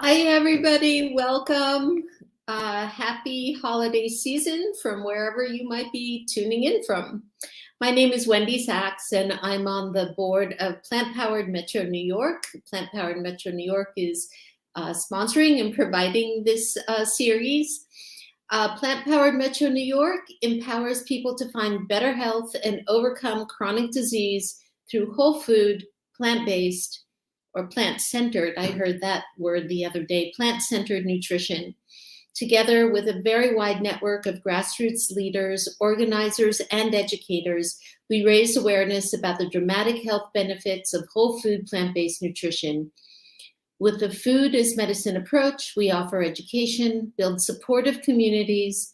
Hi, everybody. Welcome. Happy holiday season from wherever you might be tuning in from. My name is Wendy Sachs, and I'm on the board of Plant Powered Metro New York. Plant Powered Metro New York is sponsoring and providing this series. Plant Powered Metro New York empowers people to find better health and overcome chronic disease through whole food, plant-based, or plant-centered, I heard that word the other day, plant-centered nutrition, together with a very wide network of grassroots leaders, organizers, and educators. We raise awareness about the dramatic health benefits of whole food plant-based nutrition. With the food as medicine approach, we offer education, build supportive communities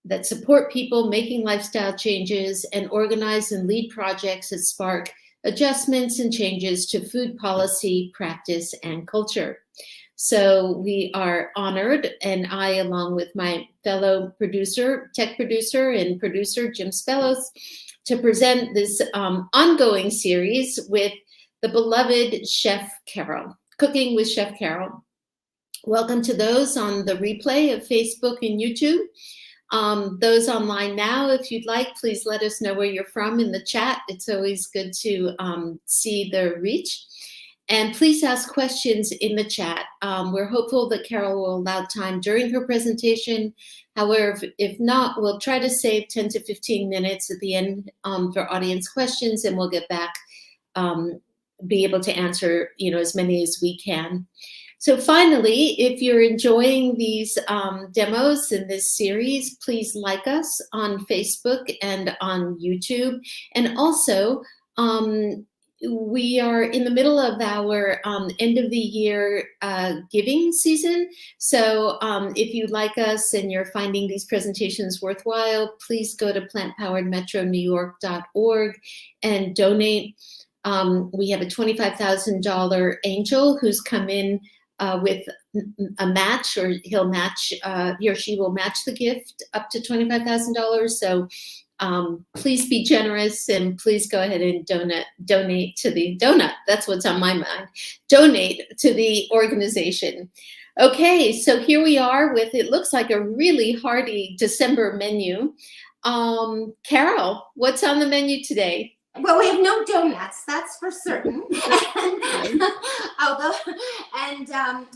that support people making lifestyle changes, and organize and lead projects that spark adjustments and changes to food policy, practice, and culture. So we are honored, and I, along with my fellow producer, tech producer, and producer, Jim Spellos, to present this ongoing series with the beloved Chef Carole, Cooking with Chef Carole. Welcome to those on the replay of Facebook and YouTube. Those online now, if you'd like, please let us know where you're from in the chat. It's always good to see the reach. And please ask questions in the chat. We're hopeful that Carole will allow time during her presentation. However, if not, we'll try to save 10 to 15 minutes at the end for audience questions, and we'll get back, be able to answer as many as we can. So finally, if you're enjoying these demos in this series, please like us on Facebook and on YouTube. And also, we are in the middle of our end of the year giving season. So if you like us and you're finding these presentations worthwhile, please go to plantpoweredmetronewyork.org and donate. We have a $25,000 angel who's come in with a match, or he or she will match the gift up to $25,000. So please be generous, and please go ahead and donate to the donut. That's what's on my mind. Donate to the organization. Okay, so here we are with, it looks like a really hearty December menu. Carole, what's on the menu today? Well, we have no donuts, that's for certain.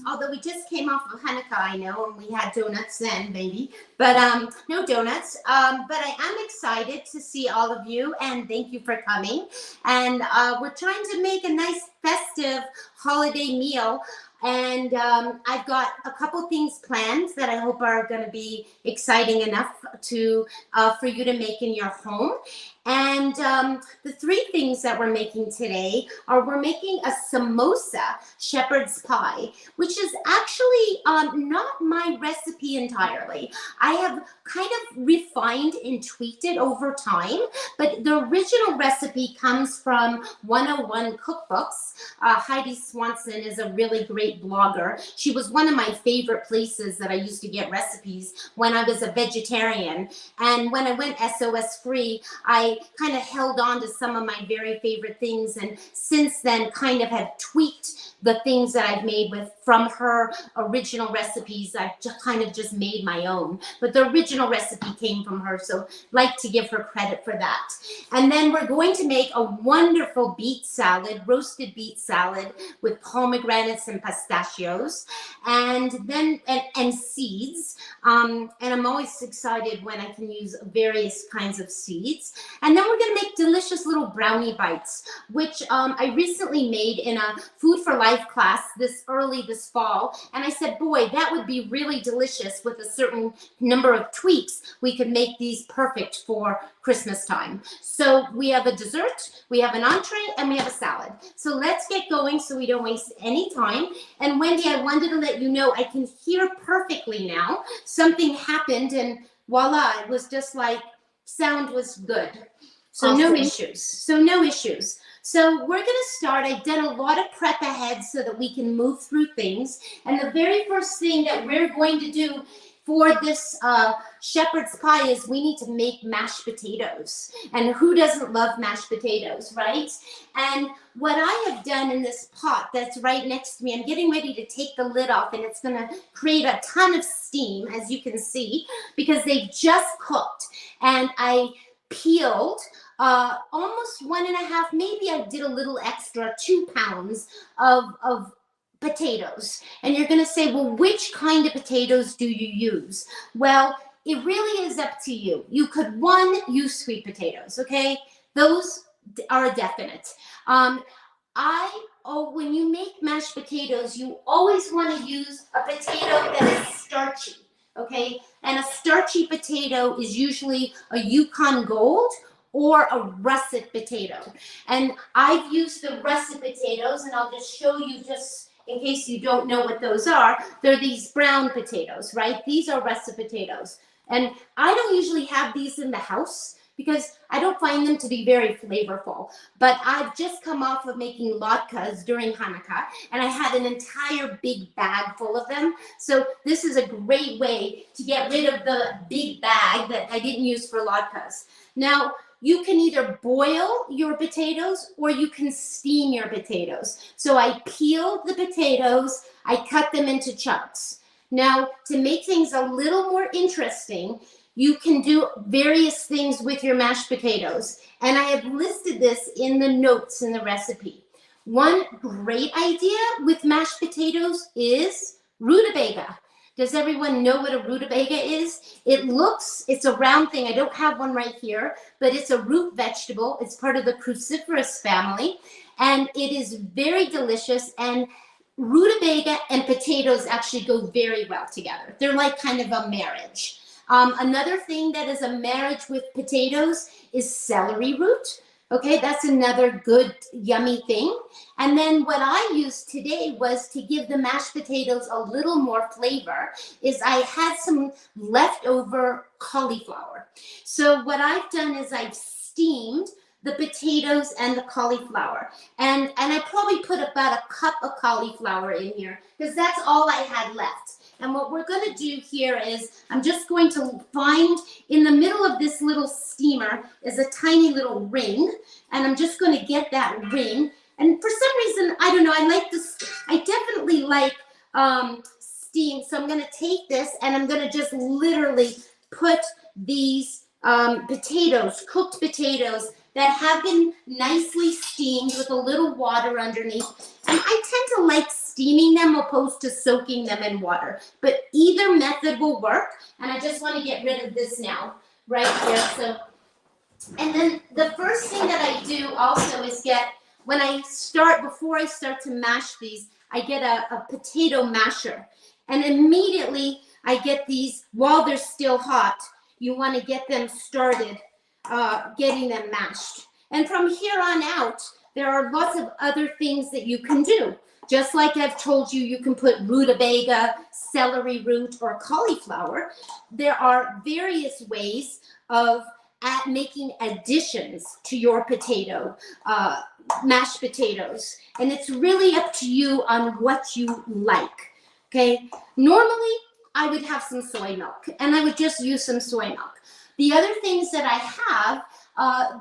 Although we just came off of Hanukkah, I know, and we had donuts then, baby. But no donuts. But I am excited to see all of you, and thank you for coming. And we're trying to make a nice festive holiday meal. And I've got a couple things planned that I hope are going to be exciting enough to for you to make in your home. And the three things that we're making today are, we're making a Samosa shepherd's pie, which is actually not my recipe entirely. I have kind of refined and tweaked it over time, but the original recipe comes from 101 Cookbooks. Heidi Swanson is a really great blogger. She was one of my favorite places that I used to get recipes when I was a vegetarian. And when I went SOS free, I kind of held on to some of my very favorite things, and since then kind of have tweaked the things that I've made from her original recipes. I've just made my own, but the original recipe came from her, so like to give her credit for that. And then we're going to make a wonderful beet salad, roasted beet salad with pomegranates and pistachios, and then and seeds. And I'm always excited when I can use various kinds of seeds. And then we're going to make delicious little brownie bites, which I recently made in a Food for Life class this fall. And I said, boy, that would be really delicious. With a certain number of tweaks, we could make these perfect for Christmas time. So we have a dessert, we have an entree, and we have a salad. So let's get going so we don't waste any time. And Wendy, I wanted to let you know I can hear perfectly now. Something happened, and voila, it was just like sound was good. So awesome. No issues. So we're going to start. I've done a lot of prep ahead so that we can move through things. And the very first thing that we're going to do for this shepherd's pie is we need to make mashed potatoes. And who doesn't love mashed potatoes, right? And what I have done in this pot that's right next to me, I'm getting ready to take the lid off, and it's gonna create a ton of steam, as you can see, because they've just cooked. And I peeled almost 1.5, maybe I did a little extra, 2 pounds of potatoes. And you're going to say, well, which kind of potatoes do you use? Well, it really is up to you. You could, use sweet potatoes, okay? Those are a definite. When you make mashed potatoes, you always want to use a potato that is starchy, okay? And a starchy potato is usually a Yukon Gold or a russet potato. And I've used the russet potatoes, and I'll just show you, just in case you don't know what those are. They're these brown potatoes, right? These are russet potatoes. And I don't usually have these in the house because I don't find them to be very flavorful. But I've just come off of making latkes during Hanukkah, and I had an entire big bag full of them. So this is a great way to get rid of the big bag that I didn't use for latkes. Now, you can either boil your potatoes or you can steam your potatoes. So I peeled the potatoes, I cut them into chunks. Now, to make things a little more interesting, you can do various things with your mashed potatoes. And I have listed this in the notes in the recipe. One great idea with mashed potatoes is rutabaga. Does everyone know what a rutabaga is? It's a round thing. I don't have one right here, but it's a root vegetable. It's part of the cruciferous family, and it is very delicious. And rutabaga and potatoes actually go very well together. They're like kind of a marriage. Another thing that is a marriage with potatoes is celery root. Okay, that's another good, yummy thing. And then what I used today was to give the mashed potatoes a little more flavor, is I had some leftover cauliflower. So what I've done is I've steamed the potatoes and the cauliflower. And I probably put about a cup of cauliflower in here because that's all I had left. And what we're going to do here is I'm just going to find in the middle of this little steamer is a tiny little ring. And I'm just going to get that ring. And for some reason, I don't know, I like this. I definitely like steam. So I'm going to take this and I'm going to just literally put these potatoes, cooked potatoes that have been nicely steamed with a little water underneath. And I tend to like steaming them opposed to soaking them in water. But either method will work. And I just want to get rid of this now, right here. So, and then the first thing that I do also is before I start to mash these, I get a potato masher. And immediately I get these, while they're still hot, you want to get them started getting them mashed. And from here on out, there are lots of other things that you can do. Just like I've told you, you can put rutabaga, celery root, or cauliflower. There are various ways of making additions to your potato, mashed potatoes. And it's really up to you on what you like, okay? Normally, I would have some soy milk, and I would just use some soy milk. The other things that I have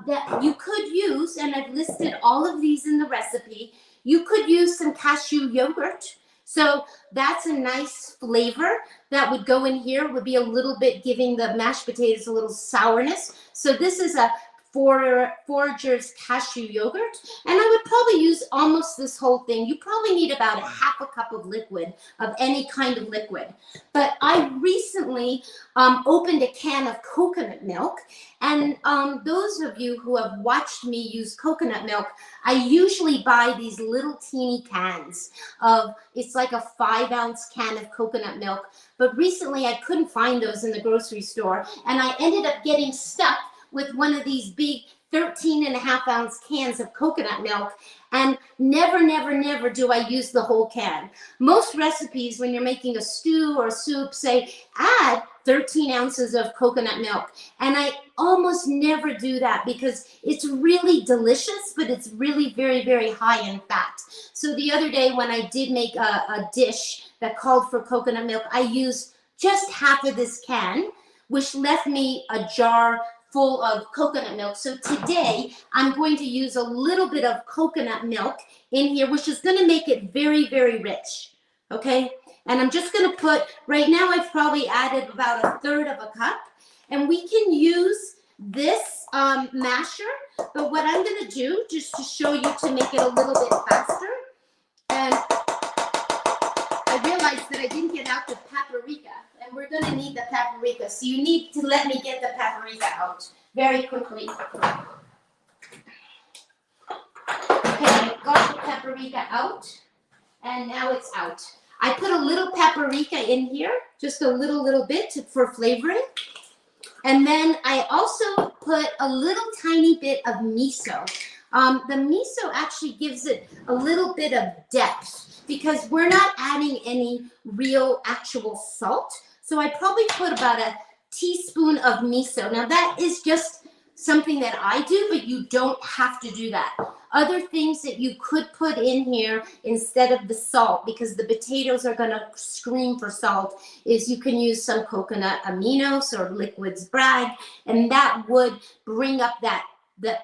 that you could use, and I've listed all of these in the recipe, you could use some cashew yogurt. So that's a nice flavor that would go in here, would be a little bit giving the mashed potatoes a little sourness. So this is a Forager's cashew yogurt, and I would probably use almost this whole thing. You probably need about a half a cup of liquid, of any kind of liquid. But I recently opened a can of coconut milk, and those of you who have watched me use coconut milk, I usually buy these little teeny cans of, it's like a 5-ounce can of coconut milk. But recently I couldn't find those in the grocery store, and I ended up getting stuck with one of these big 13.5-ounce cans of coconut milk, and never do I use the whole can. Most recipes, when you're making a stew or soup, say add 13 ounces of coconut milk, and I almost never do that because it's really delicious, but it's really very high in fat. So the other day when I did make a dish that called for coconut milk, I used just half of this can, which left me a jar full of coconut milk. So today I'm going to use a little bit of coconut milk in here, which is going to make it very, very rich. Okay. And I'm just going to put, right now I've probably added about 1/3 of a cup, and we can use this masher. But what I'm going to do, just to show you to make it a little bit faster, and I realized that I didn't get out the paprika, and we're going to need the paprika. So you need to let me get the paprika out very quickly. Okay, I got the paprika out, and now it's out. I put a little paprika in here, just a little bit for flavoring. And then I also put a little tiny bit of miso. The miso actually gives it a little bit of depth because we're not adding any real actual salt. So I probably put about a teaspoon of miso. Now that is just something that I do, but you don't have to do that. Other things that you could put in here instead of the salt, because the potatoes are going to scream for salt, is you can use some coconut aminos or liquids bragg, and that would bring up that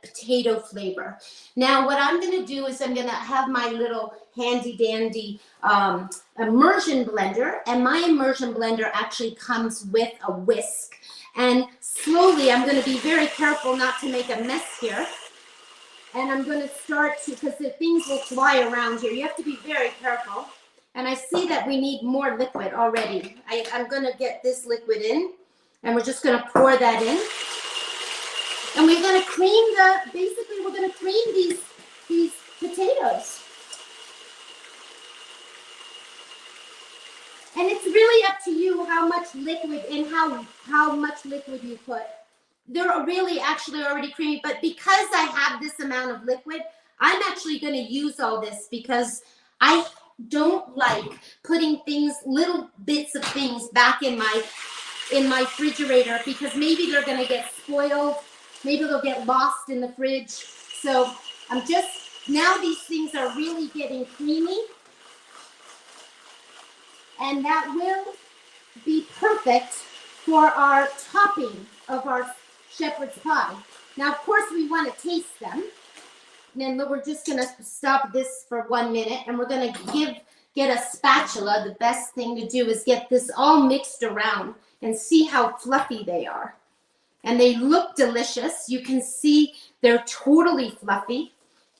potato flavor. Now what I'm going to do is I'm going to have my little handy dandy immersion blender, and my immersion blender actually comes with a whisk. And slowly, I'm going to be very careful not to make a mess here. And I'm going to start to, because the things will fly around here. You have to be very careful. And I see that we need more liquid already. I'm going to get this liquid in, and we're just going to pour that in. And we're going to cream basically we're going to cream these potatoes. And it's really up to you how much liquid and how much liquid you put. They're really actually already creamy, but because I have this amount of liquid, I'm actually going to use all this because I don't like putting things, little bits of things back in my refrigerator, because maybe they're going to get spoiled. Maybe they'll get lost in the fridge. So now these things are really getting creamy. And that will be perfect for our topping of our shepherd's pie. Now, of course, we want to taste them. And then we're just going to stop this for 1 minute, and we're going to get a spatula. The best thing to do is get this all mixed around and see how fluffy they are. And they look delicious. You can see they're totally fluffy.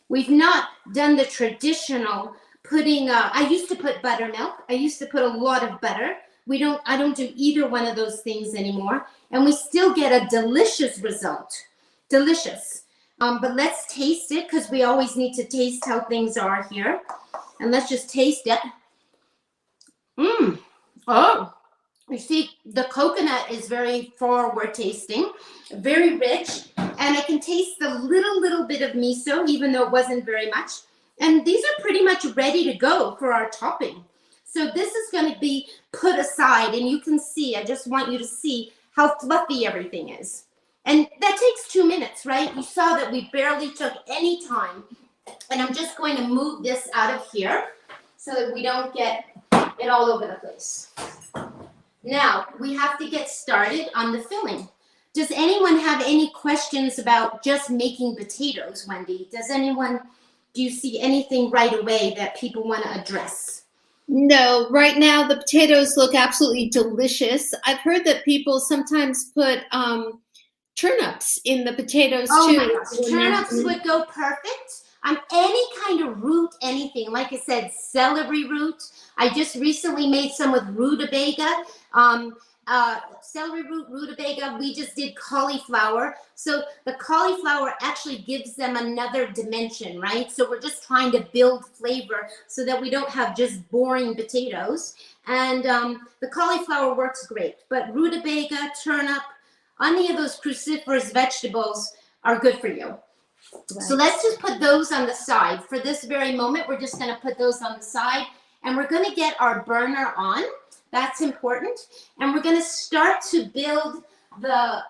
We've not done the traditional putting, I used to put buttermilk. I used to put a lot of butter. I don't do either one of those things anymore. And we still get a delicious result. Delicious. But let's taste it, because we always need to taste how things are here. And let's just taste it. Oh, you see, the coconut is very forward tasting, very rich. And I can taste the little bit of miso, even though it wasn't very much. And these are pretty much ready to go for our topping. So this is going to be put aside, and you can see, I just want you to see how fluffy everything is. And that takes 2 minutes, right? You saw that we barely took any time. And I'm just going to move this out of here so that we don't get it all over the place. Now, we have to get started on the filling. Does anyone have any questions about just making potatoes, Wendy? Do you see anything right away that people want to address? No, right now the potatoes look absolutely delicious. I've heard that people sometimes put turnips in the potatoes too. Oh my gosh, turnips would go perfect on any kind of root, anything. Like I said, celery root. I just recently made some with rutabaga. Celery root, rutabaga. We just did cauliflower. So the cauliflower actually gives them another dimension, right? So we're just trying to build flavor so that we don't have just boring potatoes. And the cauliflower works great. But rutabaga, turnip, any of those cruciferous vegetables are good for you. Right. So let's just put those on the side. For this very moment, we're just going to put those on the side. And we're going to get our burner on. That's important. And we're going to start to build the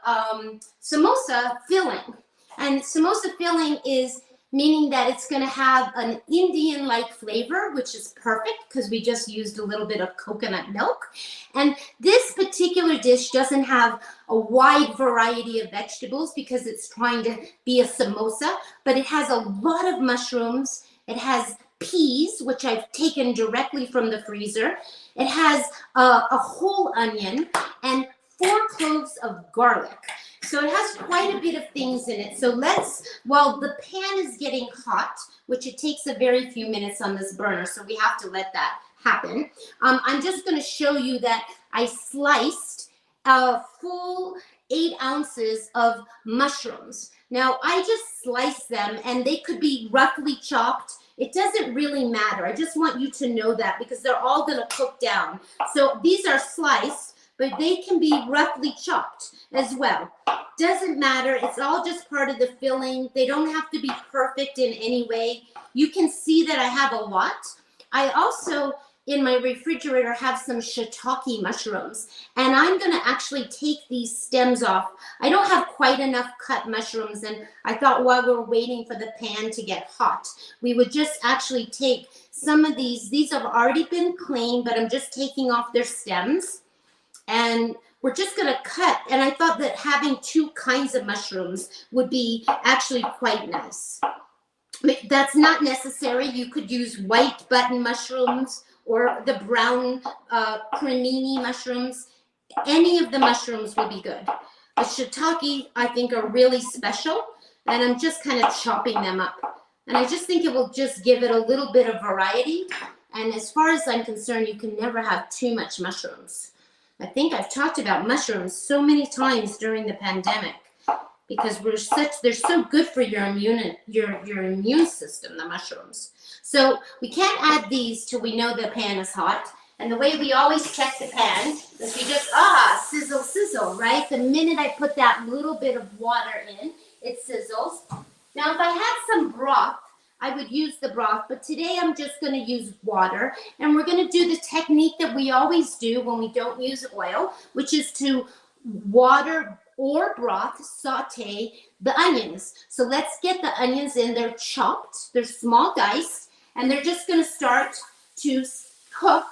samosa filling. And samosa filling is meaning that it's going to have an Indian-like flavor, which is perfect because we just used a little bit of coconut milk. And this particular dish doesn't have a wide variety of vegetables because it's trying to be a samosa, but it has a lot of mushrooms. It has peas, which I've taken directly from the freezer. It has a whole onion and 4 cloves of garlic. So it has quite a bit of things in it. So while the pan is getting hot, which it takes a very few minutes on this burner, so we have to let that happen. I'm just going to show you that I sliced a full 8 ounces of mushrooms. Now, I just sliced them, and they could be roughly chopped. It doesn't really matter. I just want you to know that because they're all going to cook down. So these are sliced, but they can be roughly chopped as well. Doesn't matter. It's all just part of the filling. They don't have to be perfect in any way. You can see that I have a lot. I also, in my refrigerator, have some shiitake mushrooms, and I'm going to actually take these stems off. I don't have quite enough cut mushrooms, and I thought while we're waiting for the pan to get hot, we would just actually take some of these. These have already been cleaned, but I'm just taking off their stems. And we're just going to cut. And I thought that having 2 kinds of mushrooms would be actually quite nice. But that's not necessary. You could use white button mushrooms or the brown cremini mushrooms. Any of the mushrooms will be good. The shiitake, I think, are really special. And I'm just kind of chopping them up. And I just think it will just give it a little bit of variety. And as far as I'm concerned, you can never have too much mushrooms. I think I've talked about mushrooms so many times during the pandemic because they're so good for your immune system, the mushrooms. So we can't add these till we know the pan is hot. And the way we always check the pan is we just, sizzle, sizzle, right? The minute I put that little bit of water in, it sizzles. Now, if I had some broth, I would use the broth, but today I'm just going to use water, and we're going to do the technique that we always do when we don't use oil, which is to water or broth saute the onions. So let's get the onions in. They're chopped, they're small dice, and they're just going to start to cook.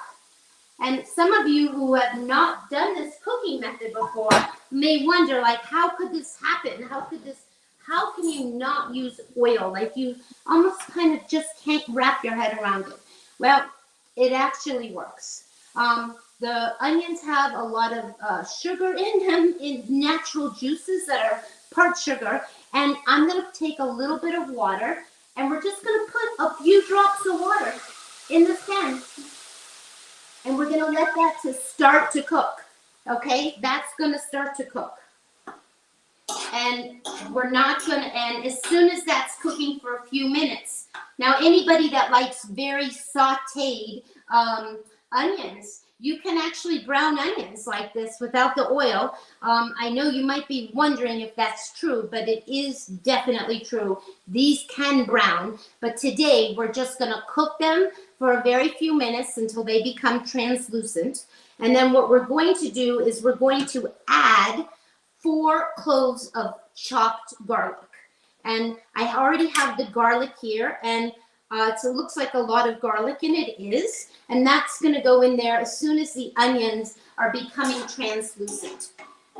And some of you who have not done this cooking method before may wonder, like, how could this happen? How can you not use oil? Like, you almost kind of just can't wrap your head around it. Well, it actually works. The onions have a lot of sugar in them, in natural juices that are part sugar. And I'm going to take a little bit of water, and we're just going to put a few drops of water in the pan. And we're going to let that to start to cook. Okay? That's going to start to cook. And we're not going to end as soon as that's cooking for a few minutes. Now, anybody that likes very sauteed onions, you can actually brown onions like this without the oil. I know you might be wondering if that's true, but it is definitely true. These can brown, but today we're just going to cook them for a very few minutes until they become translucent. And then what we're going to do is we're going to add 4 cloves of chopped garlic. And I already have the garlic here, and it looks like a lot of garlic, and it is. And that's going to go in there as soon as the onions are becoming translucent.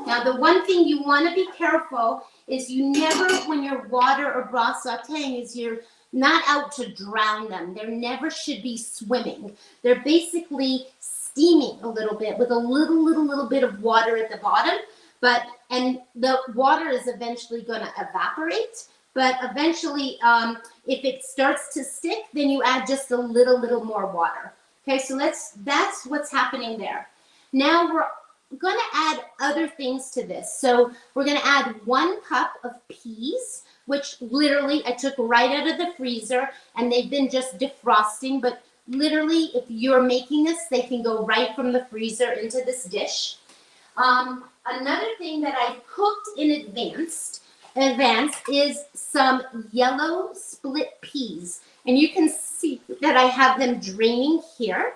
Now, the one thing you want to be careful is you never, when you're water or broth sauteing, is you're not out to drown them. They never should be swimming. They're basically steaming a little bit with a little bit of water at the bottom. And the water is eventually going to evaporate. But eventually, if it starts to stick, then you add just a little more water. Okay, so that's what's happening there. Now we're going to add other things to this. So we're going to add 1 cup of peas, which literally I took right out of the freezer, and they've been just defrosting. But literally, if you're making this, they can go right from the freezer into this dish. Another thing that I cooked in advance is some yellow split peas. And you can see that I have them draining here.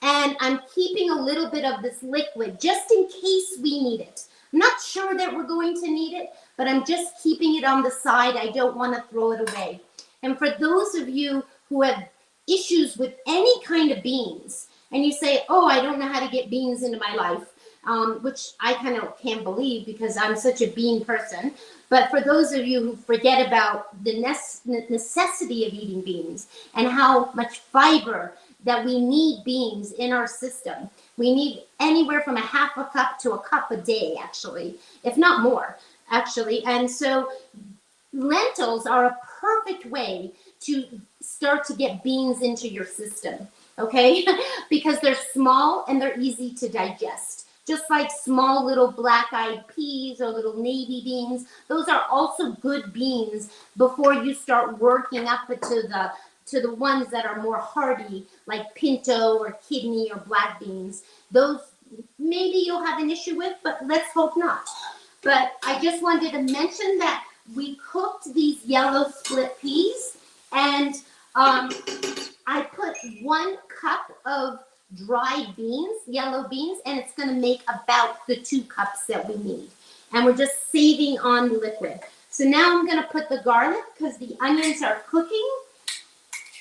And I'm keeping a little bit of this liquid just in case we need it. I'm not sure that we're going to need it, but I'm just keeping it on the side. I don't want to throw it away. And for those of you who have issues with any kind of beans, and you say, oh, I don't know how to get beans into my life, which I kind of can't believe because I'm such a bean person. But for those of you who forget about the necessity of eating beans and how much fiber that we need beans in our system, we need anywhere from a half a cup to a cup a day, actually, if not more, actually. And so lentils are a perfect way to start to get beans into your system, okay? Because they're small and they're easy to digest. Just like small little black-eyed peas or little navy beans, those are also good beans before you start working up to the ones that are more hardy, like pinto or kidney or black beans. Those maybe you'll have an issue with, but let's hope not. But I just wanted to mention that we cooked these yellow split peas, and I put 1 cup of dried beans, yellow beans, and it's going to make about the 2 cups that we need. And we're just saving on the liquid. So now I'm going to put the garlic because the onions are cooking.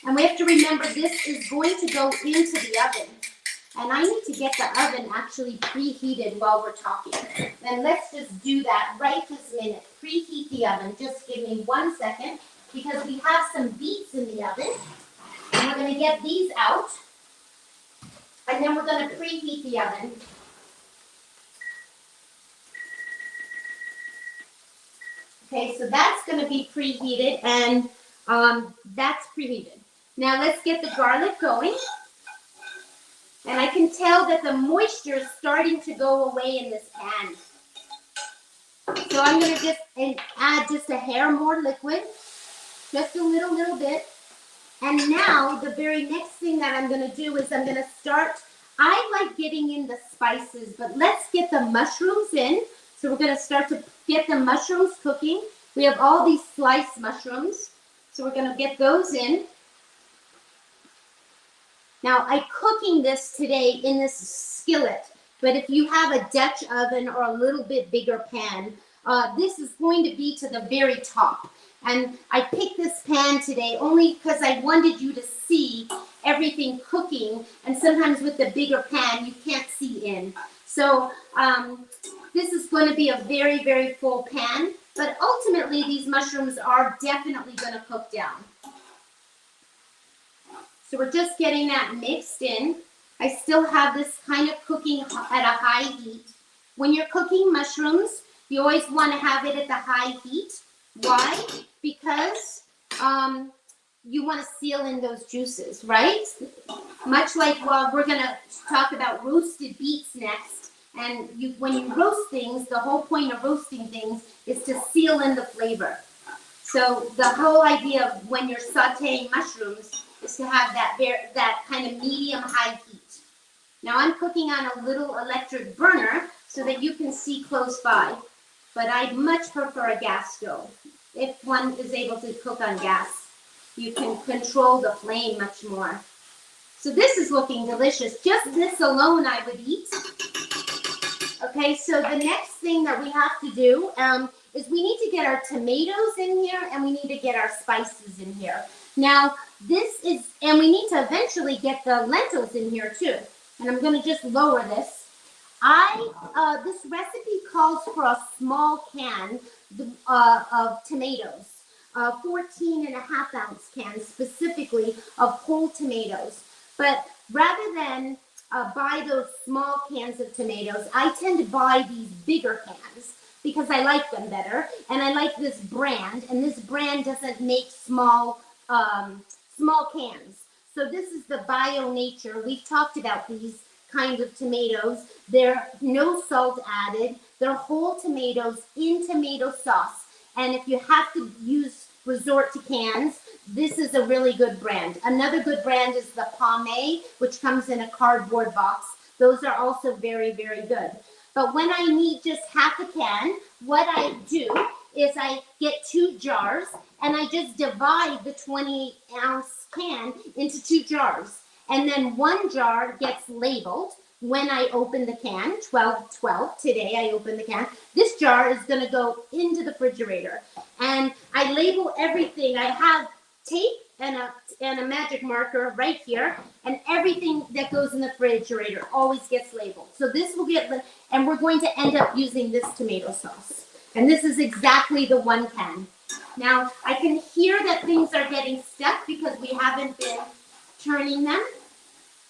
And we have to remember this is going to go into the oven. And I need to get the oven actually preheated while we're talking. And let's just do that right this minute. Preheat the oven. Just give me 1 second because we have some beets in the oven. And we're going to get these out. And then we're going to preheat the oven. Okay, so that's going to be preheated, and that's preheated. Now let's get the garlic going. And I can tell that the moisture is starting to go away in this pan. So I'm going to just add just a hair more liquid, just a little bit. And now the very next thing that I'm going to do is I'm going to start, I like getting in the spices, but let's get the mushrooms in. So we're going to start to get the mushrooms cooking. We have all these sliced mushrooms. So we're going to get those in. Now I'm cooking this today in this skillet, but if you have a Dutch oven or a little bit bigger pan, this is going to be to the very top. And I picked this pan today only because I wanted you to see everything cooking, and sometimes with the bigger pan you can't see in. So this is going to be a very, very full pan, but ultimately these mushrooms are definitely going to cook down. So we're just getting that mixed in. I still have this kind of cooking at a high heat. When you're cooking mushrooms, you always want to have it at the high heat. Why? Because you want to seal in those juices, right? Much like, well, we're going to talk about roasted beets next. And when you roast things, the whole point of roasting things is to seal in the flavor. So the whole idea of when you're sauteing mushrooms is to have that kind of medium-high heat. Now I'm cooking on a little electric burner so that you can see close by, but I much prefer a gas stove. If one is able to cook on gas, you can control the flame much more. So this is looking delicious. Just this alone I would eat. Okay, so the next thing that we have to do is we need to get our tomatoes in here, and we need to get our spices in here. Now, and we need to eventually get the lentils in here too. And I'm going to just lower this. This recipe calls for a small can of tomatoes, 14.5-ounce can specifically of whole tomatoes. But rather than buy those small cans of tomatoes, I tend to buy these bigger cans because I like them better, and I like this brand, and this brand doesn't make small cans. So this is the Bio Nature. We've talked about these kinds of tomatoes. They're no salt added. They're whole tomatoes in tomato sauce. And if you have to resort to cans, this is a really good brand. Another good brand is the Pomegranate, which comes in a cardboard box. Those are also very, very good. But when I need just half a can, what I do is I get 2 jars, and I just divide the 20-ounce can into 2 jars. And then 1 jar gets labeled when I open the can, 12/12. Today I opened the can. This jar is going to go into the refrigerator. And I label everything. I have tape and a magic marker right here, and everything that goes in the refrigerator always gets labeled. So this will get, and we're going to end up using this tomato sauce. And this is exactly the 1 can. Now, I can hear that things are getting stuck because we haven't been turning them.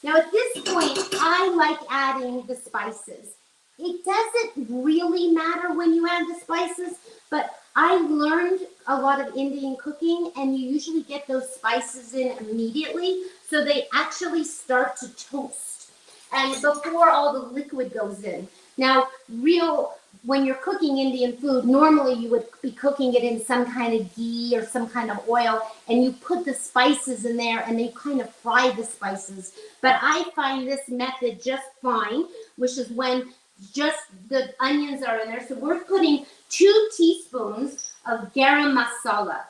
Now, at this point, I like adding the spices. It doesn't really matter when you add the spices, but I learned a lot of Indian cooking, and you usually get those spices in immediately, so they actually start to toast, and before all the liquid goes in. Now, when you're cooking Indian food, normally you would be cooking it in some kind of ghee or some kind of oil, and you put the spices in there and they kind of fry the spices. But I find this method just fine, which is when just the onions are in there. So we're putting 2 teaspoons of garam masala,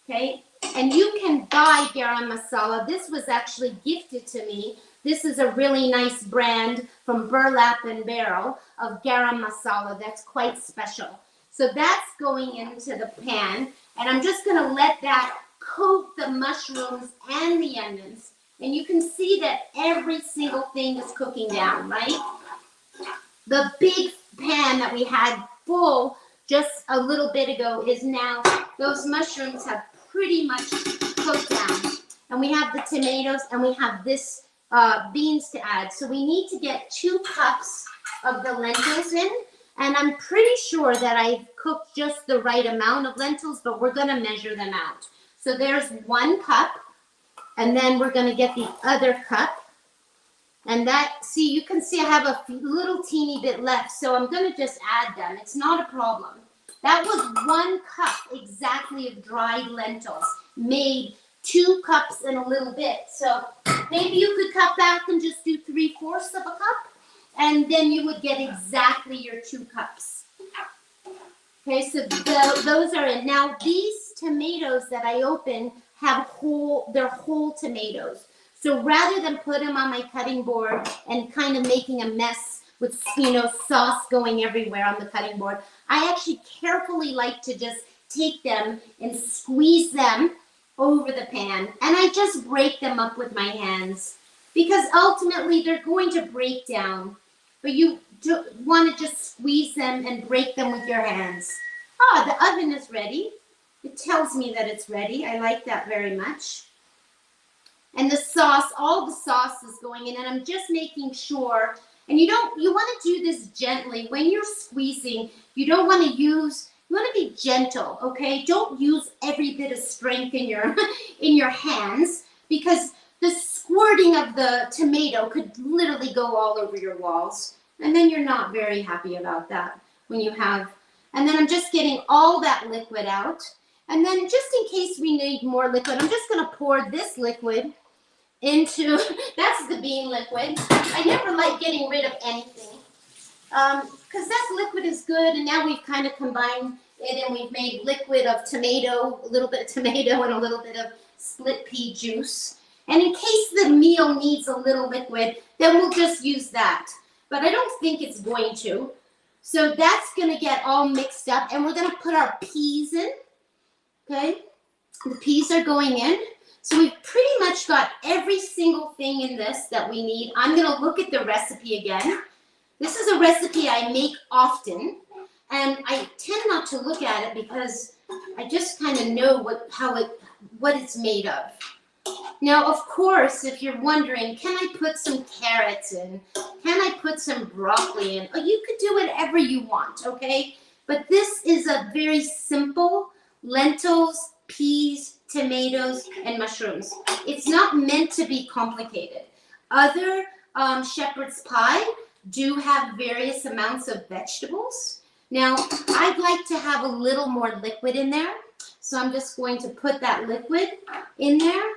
okay? And you can buy garam masala. This was actually gifted to me. This is a really nice brand from Burlap and Barrel of garam masala that's quite special. So that's going into the pan, and I'm just gonna let that coat the mushrooms and the onions. And you can see that every single thing is cooking down, right? The big pan that we had full just a little bit ago is now, those mushrooms have pretty much cooked down. And we have the tomatoes, and we have this beans to add. So we need to get 2 cups of the lentils in, and I'm pretty sure that I've cooked just the right amount of lentils, but we're gonna measure them out. So there's 1 cup, and then we're gonna get the other cup. And that, see, you can see I have a little teeny bit left, so I'm gonna just add them. It's not a problem. That was 1 cup exactly of dried lentils, made 2 cups and a little bit. So maybe you could cut back and just do 3/4 of a cup, and then you would get exactly your 2 cups. Okay, so those are in. Now these tomatoes that I opened have they're whole tomatoes. So rather than put them on my cutting board and kind of making a mess with, sauce going everywhere on the cutting board, I actually carefully like to just take them and squeeze them over the pan, and I just break them up with my hands, because ultimately they're going to break down, but you want to just squeeze them and break them with your hands. The oven is ready. It tells me that it's ready. I like that very much. And the sauce, all the sauce is going in, and I'm just making sure, and you want to do this gently. When you're squeezing, you want to be gentle, okay? Don't use every bit of strength in your hands, because the squirting of the tomato could literally go all over your walls, and then you're not very happy about that and then I'm just getting all that liquid out. And then just in case we need more liquid, I'm just gonna pour this liquid into, that's the bean liquid. I never like getting rid of anything, because that liquid is good, and now we've kind of combined it, and we've made liquid of tomato, a little bit of tomato and a little bit of split pea juice. And in case the meal needs a little liquid, then we'll just use that. But I don't think it's going to. So that's going to get all mixed up, and we're going to put our peas in, okay? The peas are going in. So we've pretty much got every single thing in this that we need. I'm going to look at the recipe again. This is a recipe I make often, and I tend not to look at it because I just kind of know what it's made of. Now, of course, if you're wondering, can I put some carrots in? Can I put some broccoli in? Oh, you could do whatever you want, okay? But this is a very simple lentils, peas, tomatoes, and mushrooms. It's not meant to be complicated. Other shepherd's pie do have various amounts of vegetables. Now, I'd like to have a little more liquid in there, so I'm just going to put that liquid in there,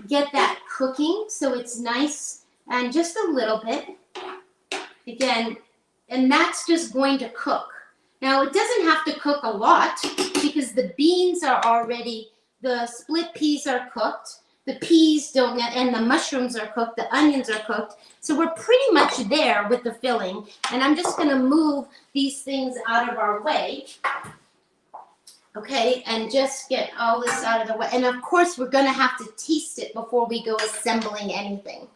get that cooking so it's nice, and just a little bit. Again, and that's just going to cook. Now, it doesn't have to cook a lot because the beans are already, the split peas are cooked, the peas don't, and the mushrooms are cooked, the onions are cooked. So we're pretty much there with the filling. And I'm just gonna move these things out of our way. Okay, and just get all this out of the way. And of course, we're gonna have to taste it before we go assembling anything.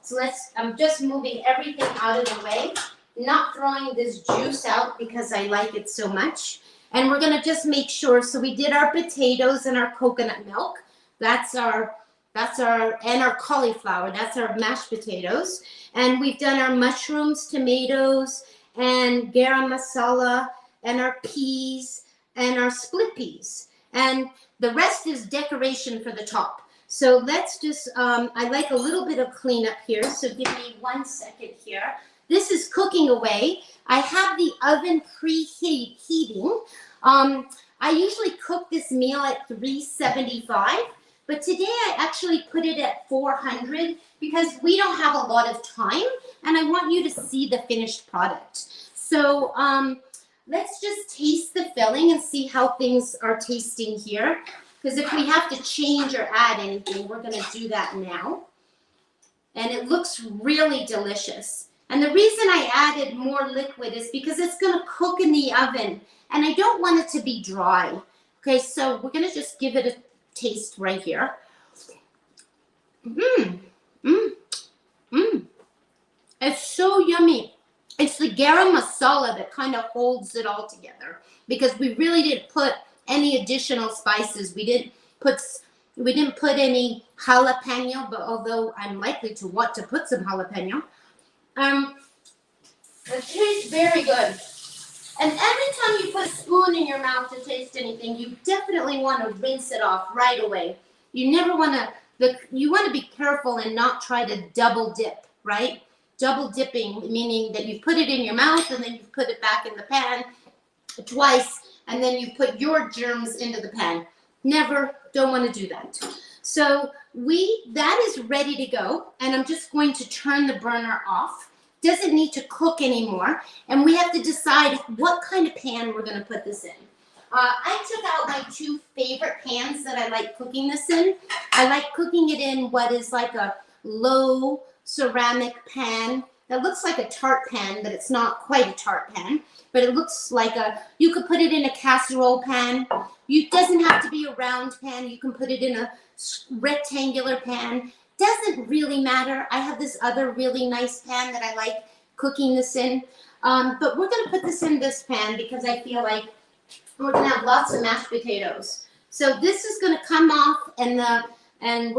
So I'm just moving everything out of the way, not throwing this juice out because I like it so much. And we're gonna just make sure, so we did our potatoes and our coconut milk. And our cauliflower, that's our mashed potatoes. And we've done our mushrooms, tomatoes, and garam masala, and our peas, and our split peas. And the rest is decoration for the top. So let's just, I like a little bit of cleanup here. So give me 1 second here. This is cooking away. I have the oven preheating. I usually cook this meal at 375, but today I actually put it at 400 because we don't have a lot of time and I want you to see the finished product. So, let's just taste the filling and see how things are tasting here. Because if we have to change or add anything, we're going to do that now. And it looks really delicious. And the reason I added more liquid is because it's going to cook in the oven. And I don't want it to be dry. Okay, so we're going to just give it a taste right here. It's so yummy. It's the garam masala that kind of holds it all together because we really didn't put any additional spices. We didn't put any jalapeno, but although I'm likely to want to put some jalapeno, it tastes very good. And every time you put a spoon in your mouth to taste anything, you definitely want to rinse it off right away. You never want to. You want to be careful and not try to double dip, right? Double dipping, meaning that you put it in your mouth and then you put it back in the pan twice, and then you put your germs into the pan. Never, don't want to do that. So that is ready to go, and I'm just going to turn the burner off. Doesn't need to cook anymore, and we have to decide what kind of pan we're going to put this in. I took out my 2 favorite pans that I like cooking this in. I like cooking it in what is like a low ceramic pan that looks like a tart pan, but it's not quite a tart pan. But it looks like you could put it in a casserole pan. It doesn't have to be a round pan. You can put it in a rectangular pan. Doesn't really matter. I have this other really nice pan that I like cooking this in. But we're going to put this in this pan because I feel like we're going to have lots of mashed potatoes. So this is going to come off, and I'm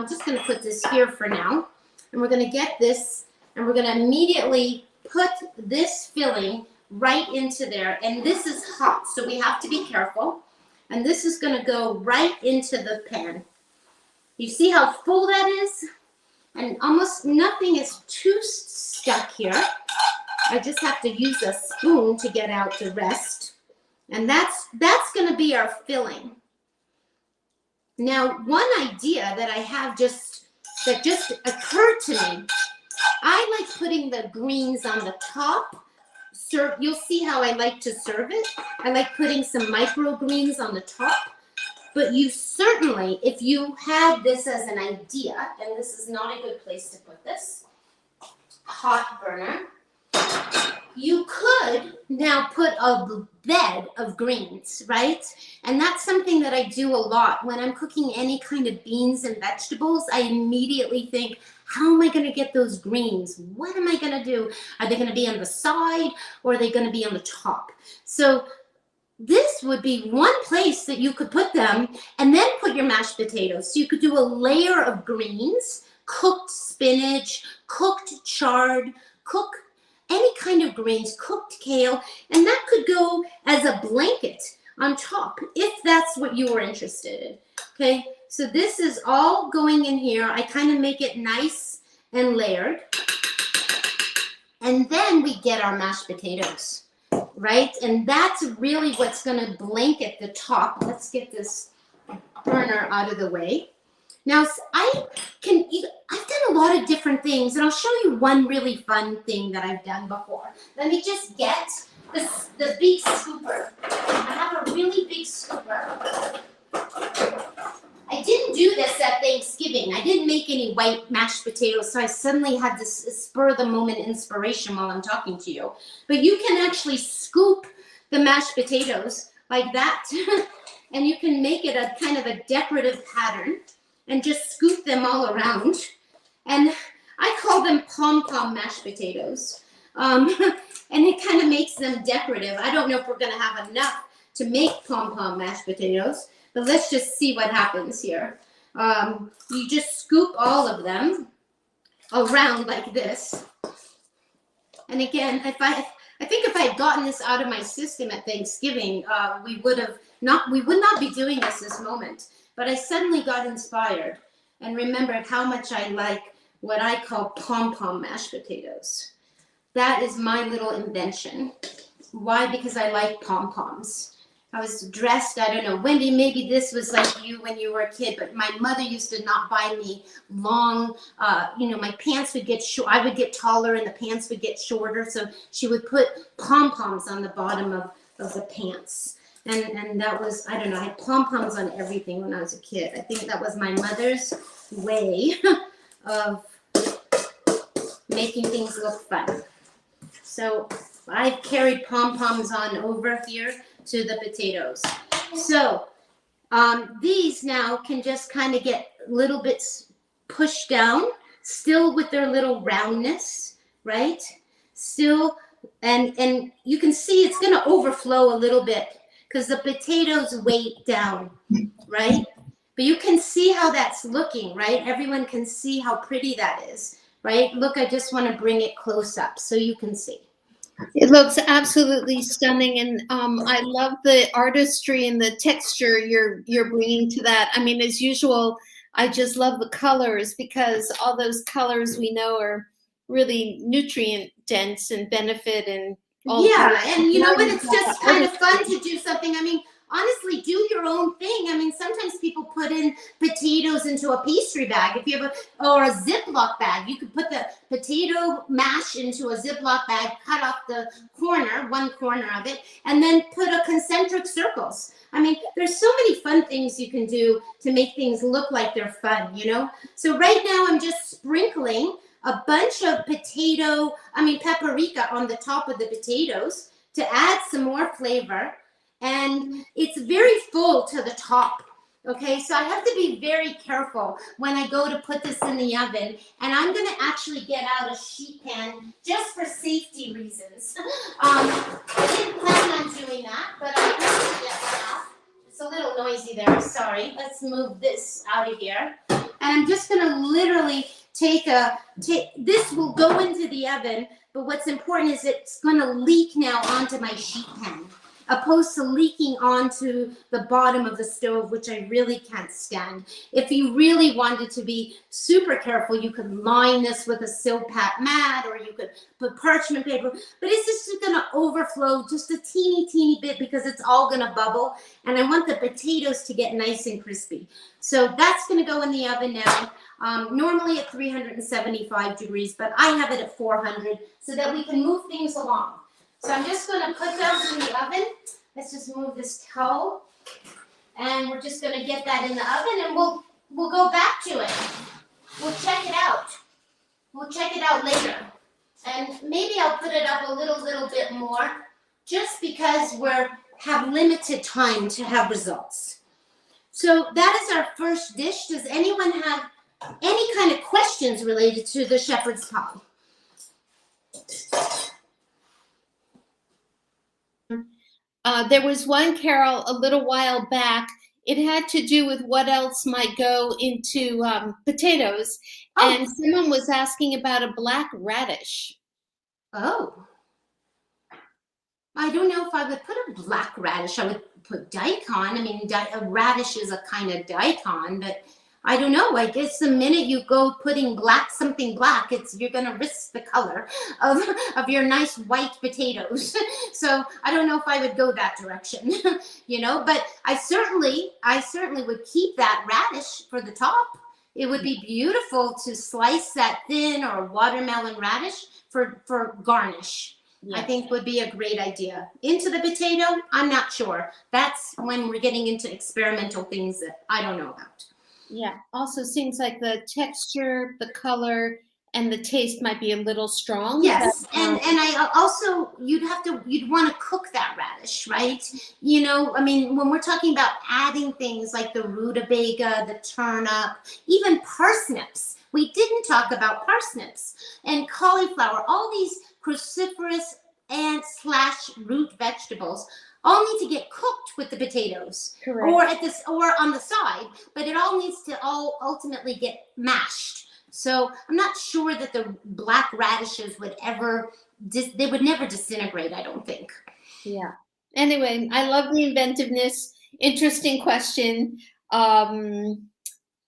just going to put this here for now. And we're going to get this, and we're going to immediately put this filling right into there. And this is hot, so we have to be careful. And this is going to go right into the pan. You see how full that is? And almost nothing is too stuck here. I just have to use a spoon to get out the rest. And that's going to be our filling. Now, one idea that I have that just occurred to me, I like putting the greens on the top. You'll see how I like to serve it. I like putting some microgreens on the top. But you certainly, if you had this as an idea, and this is not a good place to put this, hot burner, you could now put a bed of greens, right? And that's something that I do a lot. When I'm cooking any kind of beans and vegetables, I immediately think, how am I going to get those greens? What am I going to do? Are they going to be on the side, or are they going to be on the top? So this would be one place that you could put them, and then put your mashed potatoes. So you could do a layer of greens, cooked spinach, cooked chard, cooked any kind of greens, cooked kale, and that could go as a blanket on top if that's what you were interested in. Okay, so this is all going in here. I kind of make it nice and layered. And then we get our mashed potatoes, right? And that's really what's going to blanket the top. Let's get this burner out of the way. Now, I've done a lot of different things, and I'll show you one really fun thing that I've done before. Let me just get the big scooper. I have a really big scooper. I didn't do this at Thanksgiving. I didn't make any white mashed potatoes, so I suddenly had this spur-of-the-moment inspiration while I'm talking to you. But you can actually scoop the mashed potatoes like that. And you can make it a kind of a decorative pattern and just scoop them all around. And I call them pom-pom mashed potatoes. And it kind of makes them decorative. I don't know if we're going to have enough to make pom-pom mashed potatoes, but let's just see what happens here. You just scoop all of them around like this. And again, I think if I had gotten this out of my system at Thanksgiving, we would not be doing this moment. But I suddenly got inspired and remembered how much I like what I call pom-pom mashed potatoes. That is my little invention. Why? Because I like pom-poms. I was dressed, I don't know, Wendy, maybe this was like you when you were a kid, but my mother used to not buy me long, my pants would get short, I would get taller and the pants would get shorter, so she would put pom-poms on the bottom of the pants. And that was, I don't know, I had pom-poms on everything when I was a kid. I think that was my mother's way of making things look fun. So I've carried pom-poms on over here to the potatoes. So these now can just kind of get little bits pushed down, still with their little roundness, right? Still, and you can see it's going to overflow a little bit because the potatoes weight down, right? But you can see how that's looking, right? Everyone can see how pretty that is, right? Look, I just want to bring it close up so you can see. It looks absolutely stunning, and I love the artistry and the texture you're bringing to that. I mean, as usual, I just love the colors because all those colors we know are really nutrient dense and benefit and all. Yeah, and you know what? It's just kind of fun to do something. I mean, honestly, do your own thing. I mean, sometimes people put in potatoes into a pastry bag. If you have or a Ziploc bag, you could put the potato mash into a Ziploc bag, cut off the one corner of it, and then put a concentric circles. I mean, there's so many fun things you can do to make things look like they're fun, you know? So right now I'm just sprinkling a bunch of paprika on the top of the potatoes to add some more flavor. And it's very full to the top. Okay, so I have to be very careful when I go to put this in the oven. And I'm going to actually get out a sheet pan just for safety reasons. I didn't plan on doing that, but I have to get one off. It's a little noisy there, sorry. Let's move this out of here. And I'm just going to literally this will go into the oven, but what's important is it's going to leak now onto my sheet pan, opposed to leaking onto the bottom of the stove, which I really can't stand. If you really wanted to be super careful, you could line this with a Silpat mat, or you could put parchment paper, but it's just going to overflow just a teeny bit because it's all going to bubble, and I want the potatoes to get nice and crispy. So that's going to go in the oven now. Normally at 375 degrees, but I have it at 400 so that we can move things along. So I'm just going to put those in the oven. Let's just move this towel, and we're just going to get that in the oven, and we'll go back to it. We'll check it out. We'll check it out later, and maybe I'll put it up a little bit more, just because we have limited time to have results. So that is our first dish. Does anyone have any kind of questions related to the shepherd's pie? There was one, Carole, a little while back. It had to do with what else might go into potatoes. Oh. And someone was asking about a black radish. Oh. I don't know if I would put a black radish. I would put daikon. I mean, a radish is a kind of daikon, but I don't know. I guess the minute you go putting something black, you're going to risk the color of your nice white potatoes. So I don't know if I would go that direction, you know. But I certainly would keep that radish for the top. It would be beautiful to slice that thin, or watermelon radish for garnish. Yes. I think would be a great idea. Into the potato, I'm not sure. That's when we're getting into experimental things that I don't know about. Yeah, also seems like the texture, the color, and the taste might be a little strong. Yes, but, and I also you'd want to cook that radish, right? You know, I mean, when we're talking about adding things like the rutabaga, the turnip, even parsnips, we didn't talk about parsnips and cauliflower. All these cruciferous and slash root vegetables all need to get cooked with the potatoes, Correct. or at this, or on the side, but it all needs to all ultimately get mashed. So I'm not sure that the black radishes would ever, they would never disintegrate, I don't think. Yeah. Anyway, I love the inventiveness. Interesting question. And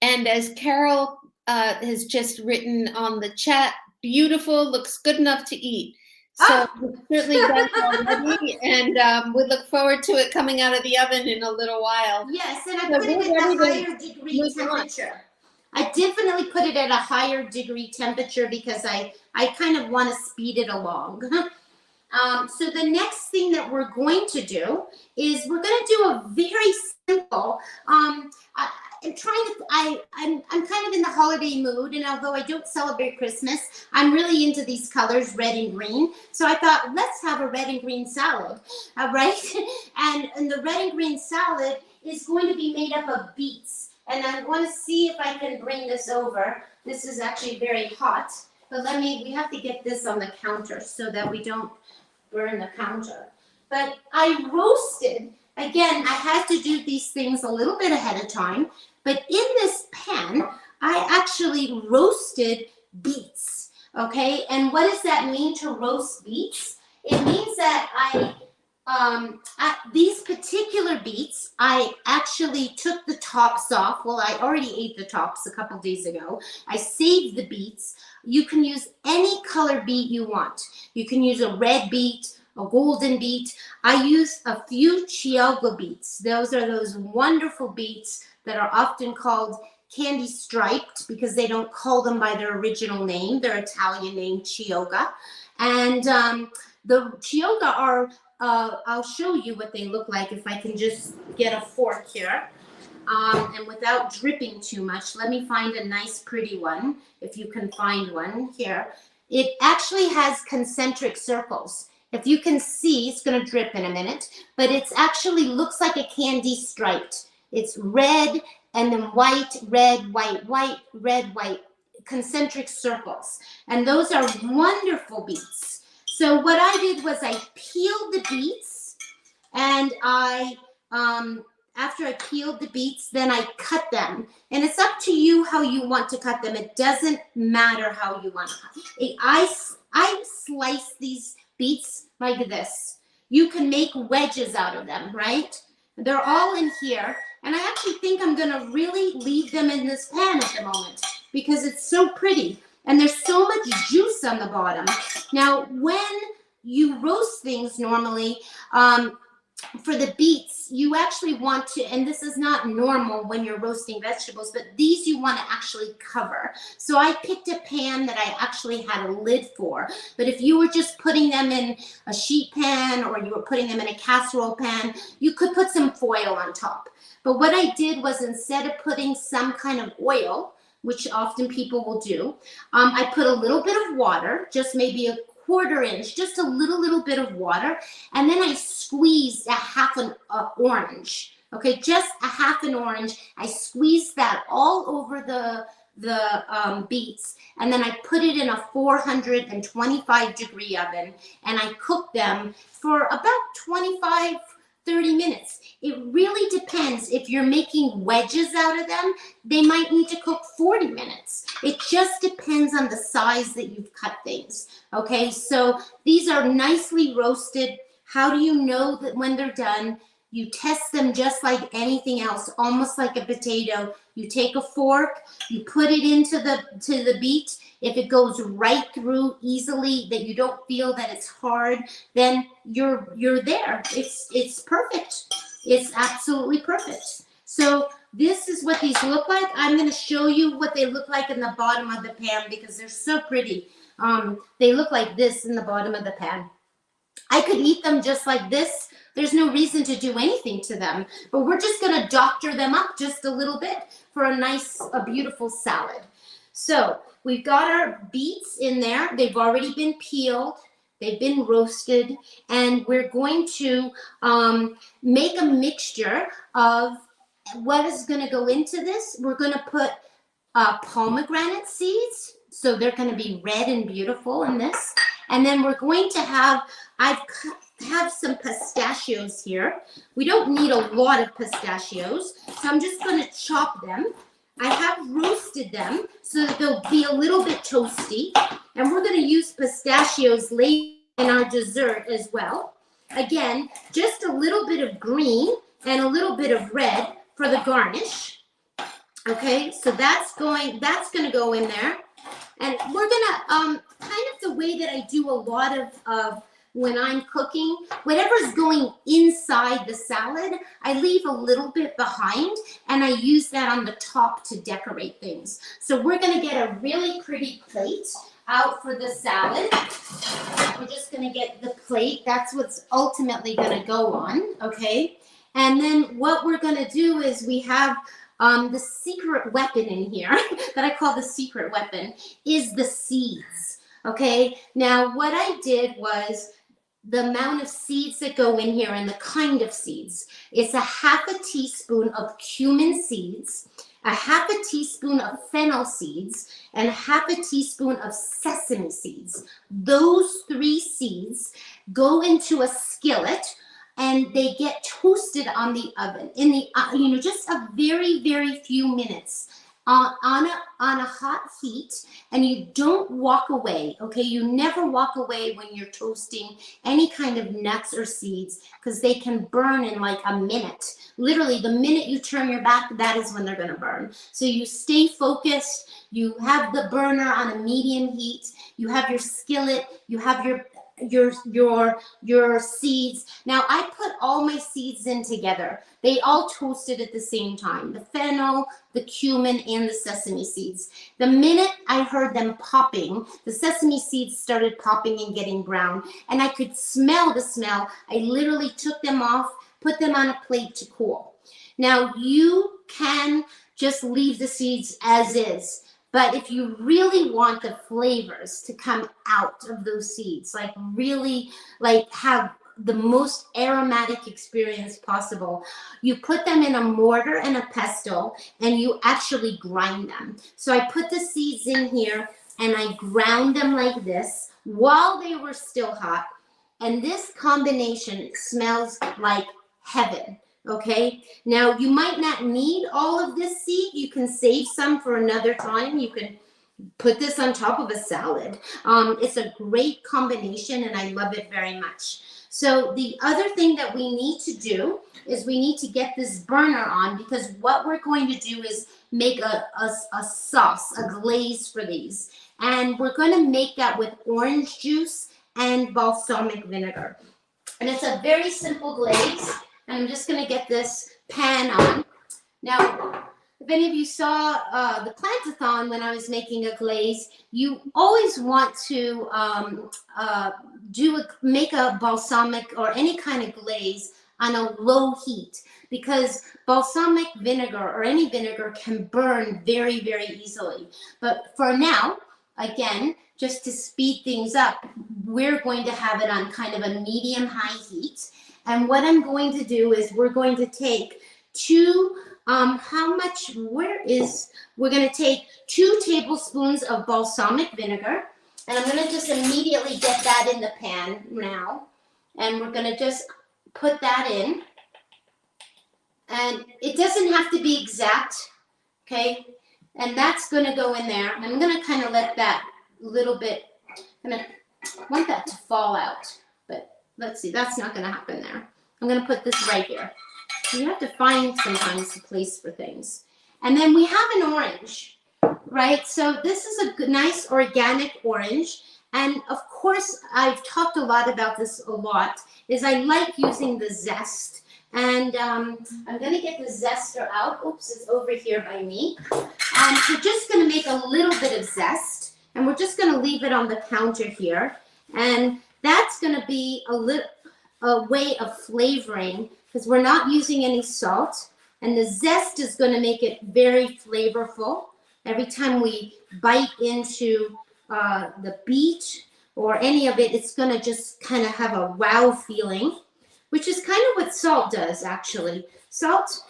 as Carole has just written on the chat, beautiful, looks good enough to eat. So we've certainly done it already, and we look forward to it coming out of the oven in a little while. Yes, and I put it at a higher degree temperature. I definitely put it at a higher degree temperature because I kind of want to speed it along. So the next thing that we're going to do is we're going to do a very simple, I'm kind of in the holiday mood, and although I don't celebrate Christmas, I'm really into these colors, red and green. So I thought, let's have a red and green salad, right? And the red and green salad is going to be made up of beets. And I want to see if I can bring this over. This is actually very hot, but we have to get this on the counter so that we don't burn the counter. But I roasted, again, I had to do these things a little bit ahead of time, but in this pan, I actually roasted beets, okay? And what does that mean to roast beets? It means that these particular beets, I actually took the tops off. Well, I already ate the tops a couple days ago. I saved the beets. You can use any color beet you want. You can use a red beet, a golden beet. I use a few Chioggia beets. Those are those wonderful beets that are often called candy striped because they don't call them by their original name, their Italian name, Chioggia. And the Chioggia are, I'll show you what they look like if I can just get a fork here. And without dripping too much, let me find a nice pretty one, if you can find one here. It actually has concentric circles. If you can see, it's going to drip in a minute, but it's actually looks like a candy striped. It's red and then white, red, white, white, red, white, concentric circles. And those are wonderful beets. So what I did was I peeled the beets, and after I peeled the beets, then I cut them. And it's up to you how you want to cut them. It doesn't matter how you want to cut them. I slice these beets like this. You can make wedges out of them, right? They're all in here. And I actually think I'm going to really leave them in this pan at the moment because it's so pretty. And there's so much juice on the bottom. Now, when you roast things normally, for the beets, you actually want to, and this is not normal when you're roasting vegetables, but these you want to actually cover. So I picked a pan that I actually had a lid for. But if you were just putting them in a sheet pan or you were putting them in a casserole pan, you could put some foil on top. But what I did was instead of putting some kind of oil, which often people will do, I put a little bit of water, just maybe a quarter inch, just a little bit of water, and then I squeezed a half an orange. Okay, just a half an orange. I squeezed that all over the beets, and then I put it in a 425 degree oven, and I cooked them for about 25-30 minutes. It really depends. If you're making wedges out of them, they might need to cook 40 minutes. It just depends on the size that you've cut things. Okay, so these are nicely roasted. How do you know that when they're done? You test them just like anything else, almost like a potato. You take a fork, you put it into the beet. If it goes right through easily, that you don't feel that it's hard, then you're there. It's perfect. It's absolutely perfect. So this is what these look like. I'm going to show you what they look like in the bottom of the pan because they're so pretty. They look like this in the bottom of the pan. I could eat them just like this. There's no reason to do anything to them, but we're just going to doctor them up just a little bit for a beautiful salad. So we've got our beets in there. They've already been peeled. They've been roasted. And we're going to make a mixture of what is going to go into this. We're going to put pomegranate seeds. So they're going to be red and beautiful in this. And then we're going to have, I have some pistachios here. We don't need a lot of pistachios. So I'm just going to chop them. I have roasted them so that they'll be a little bit toasty. And we're going to use pistachios later in our dessert as well. Again, just a little bit of green and a little bit of red for the garnish. Okay, so that's going to go in there. And we're going to, kind of the way that I do a lot of when I'm cooking, whatever's going inside the salad, I leave a little bit behind and I use that on the top to decorate things. So we're going to get a really pretty plate out for the salad. We're just going to get the plate. That's what's ultimately going to go on, okay? And then what we're going to do is we have the secret weapon in here that I call the secret weapon is the seeds, okay? Now, what I did was the amount of seeds that go in here and the kind of seeds. It's a half a teaspoon of cumin seeds, a half a teaspoon of fennel seeds, and half a teaspoon of sesame seeds. Those 3 seeds go into a skillet and they get toasted on the oven in the, just a very, very few minutes on a hot heat, and you don't walk away, okay? You never walk away when you're toasting any kind of nuts or seeds because they can burn in like a minute. Literally, the minute you turn your back, that is when they're gonna burn. So you stay focused, you have the burner on a medium heat, you have your skillet, you have your seeds. Now I put all my seeds in together. They all toasted at the same time. The fennel, the cumin, and the sesame seeds. The minute I heard them popping, the sesame seeds started popping and getting brown, and I could smell the smell. I literally took them off, put them on a plate to cool. Now you can just leave the seeds as is. But if you really want the flavors to come out of those seeds, like really like have the most aromatic experience possible, you put them in a mortar and a pestle and you actually grind them. So I put the seeds in here and I ground them like this while they were still hot. And this combination smells like heaven. Okay, now you might not need all of this seed. You can save some for another time. You can put this on top of a salad. It's a great combination and I love it very much. So the other thing that we need to do is we need to get this burner on, because what we're going to do is make a sauce, a glaze for these. And we're going to make that with orange juice and balsamic vinegar. And it's a very simple glaze. And I'm just going to get this pan on. Now, if any of you saw the Plantathon when I was making a glaze, you always want to make a balsamic or any kind of glaze on a low heat, because balsamic vinegar or any vinegar can burn very, very easily. But for now, again, just to speed things up, we're going to have it on kind of a medium-high heat. And what I'm going to do is we're going to take we're going to take 2 tablespoons of balsamic vinegar. And I'm going to just immediately get that in the pan now. And we're going to just put that in. And it doesn't have to be exact, okay? And that's going to go in there. I'm going to kind of let that little bit, I want that to fall out. Let's see, that's not going to happen there. I'm going to put this right here. You have to find sometimes a place for things. And then we have an orange, right? So this is a good, nice organic orange. And of course, I've talked a lot about this a lot, is I like using the zest. And I'm going to get the zester out. Oops, it's over here by me. We're just going to make a little bit of zest. And we're just going to leave it on the counter here. And that's going to be a way of flavoring, because we're not using any salt, and the zest is going to make it very flavorful. Every time we bite into the beet or any of it, it's going to just kind of have a wow feeling, which is kind of what salt does, actually. Salt,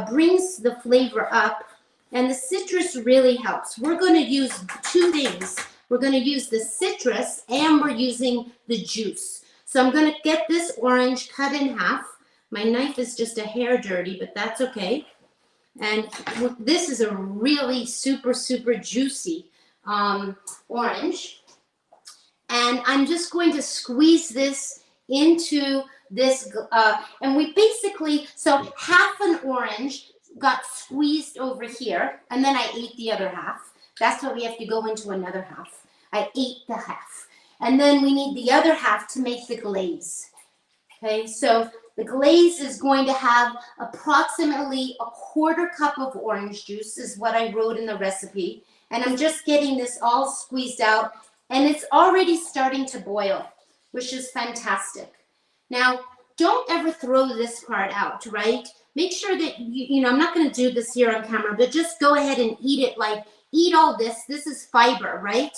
brings the flavor up, and the citrus really helps. We're going to use two things. We're going to use the citrus, and we're using the juice. So I'm going to get this orange cut in half. My knife is just a hair dirty, but that's okay. And this is a really super, super juicy orange. And I'm just going to squeeze this into this, and we basically, so half an orange got squeezed over here, and then I ate the other half. That's why we have to go into another half. I ate the half. And then we need the other half to make the glaze. Okay, so the glaze is going to have approximately a 1/4 cup of orange juice, is what I wrote in the recipe. And I'm just getting this all squeezed out, and it's already starting to boil, which is fantastic. Now, don't ever throw this part out, right? Make sure that, I'm not going to do this here on camera, but just go ahead and eat it. Like, eat all this. This is fiber, right?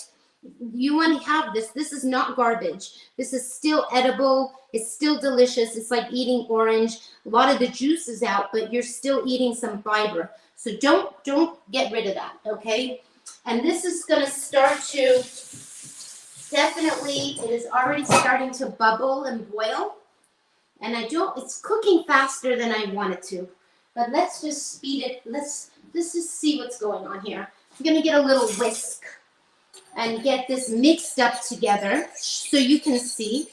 You want to have this. This is not garbage. This is still edible. It's still delicious. It's like eating orange. A lot of the juice is out, but you're still eating some fiber. So don't get rid of that, okay? And this is going to start to, definitely, it is already starting to bubble and boil. And it's cooking faster than I want it to. But let's just speed it. Let's just see what's going on here. I'm going to get a little whisk and get this mixed up together so you can see.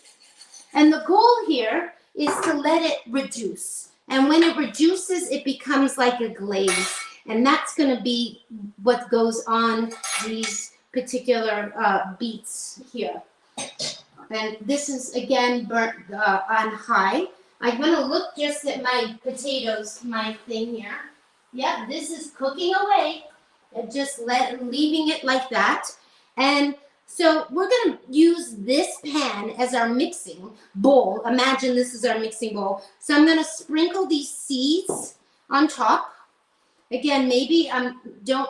And the goal here is to let it reduce. And when it reduces, it becomes like a glaze. And that's going to be what goes on these particular beets here. And this is, again, burnt on high. I'm going to look just at my potatoes, my thing here. Yeah, this is cooking away. And just leaving it like that. And so we're going to use this pan as our mixing bowl. Imagine this is our mixing bowl. So I'm going to sprinkle these seeds on top. Again, maybe I'm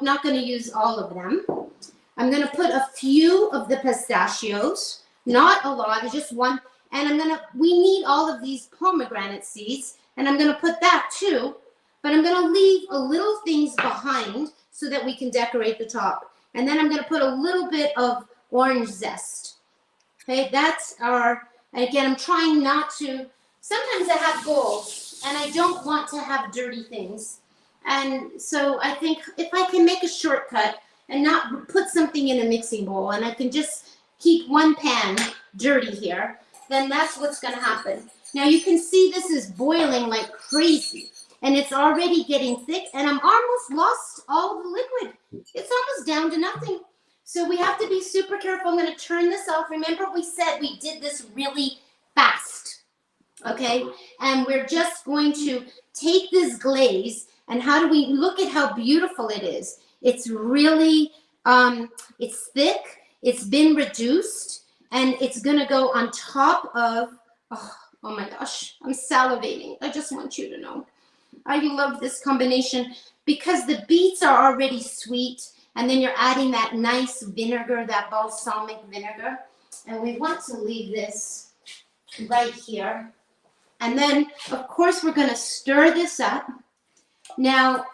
not going to use all of them. I'm going to put a few of the pistachios, not a lot, just one. And we need all of these pomegranate seeds, and I'm going to put that too. But I'm going to leave a little things behind so that we can decorate the top. And then I'm going to put a little bit of orange zest. Okay, that's again, I'm trying not to, sometimes I have goals and I don't want to have dirty things. And so I think if I can make a shortcut and not put something in a mixing bowl, and I can just keep one pan dirty here, then that's what's going to happen. Now you can see this is boiling like crazy. And it's already getting thick, and I'm almost lost all the liquid. It's almost down to nothing. So we have to be super careful. I'm going to turn this off. Remember, we said we did this really fast, okay? And we're just going to take this glaze, and how do we look at how beautiful it is? It's really, it's thick. It's been reduced, and it's going to go on top of, oh my gosh, I'm salivating. I just want you to know. I love this combination because the beets are already sweet, and then you're adding that nice vinegar, that balsamic vinegar. And we want to leave this right here. And then, of course, we're going to stir this up. Now,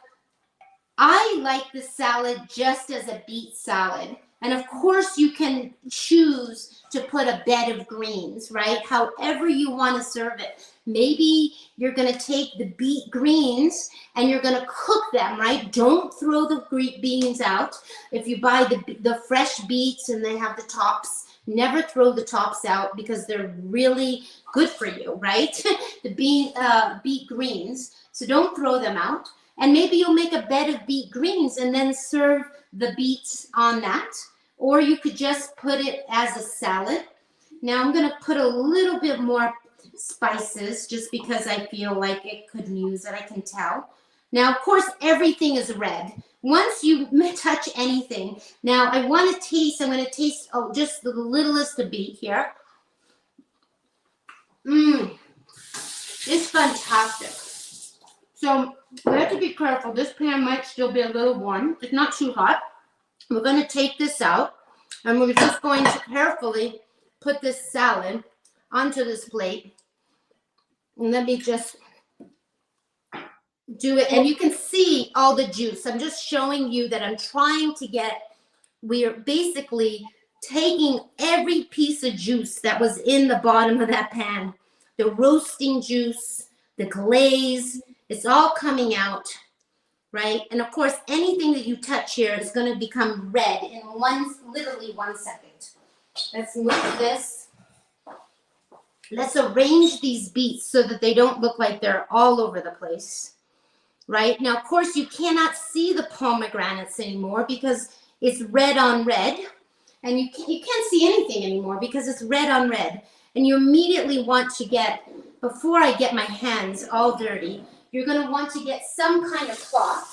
I like the salad just as a beet salad. And of course, you can choose to put a bed of greens, right? However you want to serve it. Maybe you're going to take the beet greens and you're going to cook them, right? Don't throw the beans out. If you buy the fresh beets and they have the tops, never throw the tops out because they're really good for you, right? The beet greens. So don't throw them out. And maybe you'll make a bed of beet greens and then serve the beets on that. Or you could just put it as a salad. Now I'm going to put a little bit more spices just because I feel like it could use it, I can tell. Now, of course, everything is red. Once you touch anything, now I want to taste, I'm going to taste just the littlest of beet here. It's fantastic. So We have to be careful. This pan might still be a little warm. It's not too hot. We're going to take this out, and we're just going to carefully put this salad onto this plate. And let me just do it. And you can see all the juice. I'm just showing you that I'm trying to get, we're basically taking every piece of juice that was in the bottom of that pan. The roasting juice, the glaze, it's all coming out, right? And of course, anything that you touch here is going to become red in literally 1 second. Let's move this. Let's arrange these beets so that they don't look like they're all over the place, right? Now, of course, you cannot see the pomegranates anymore because it's red on red. And you can't see anything anymore because it's red on red. And you immediately want to get, before I get my hands all dirty, you're going to want to get some kind of cloth.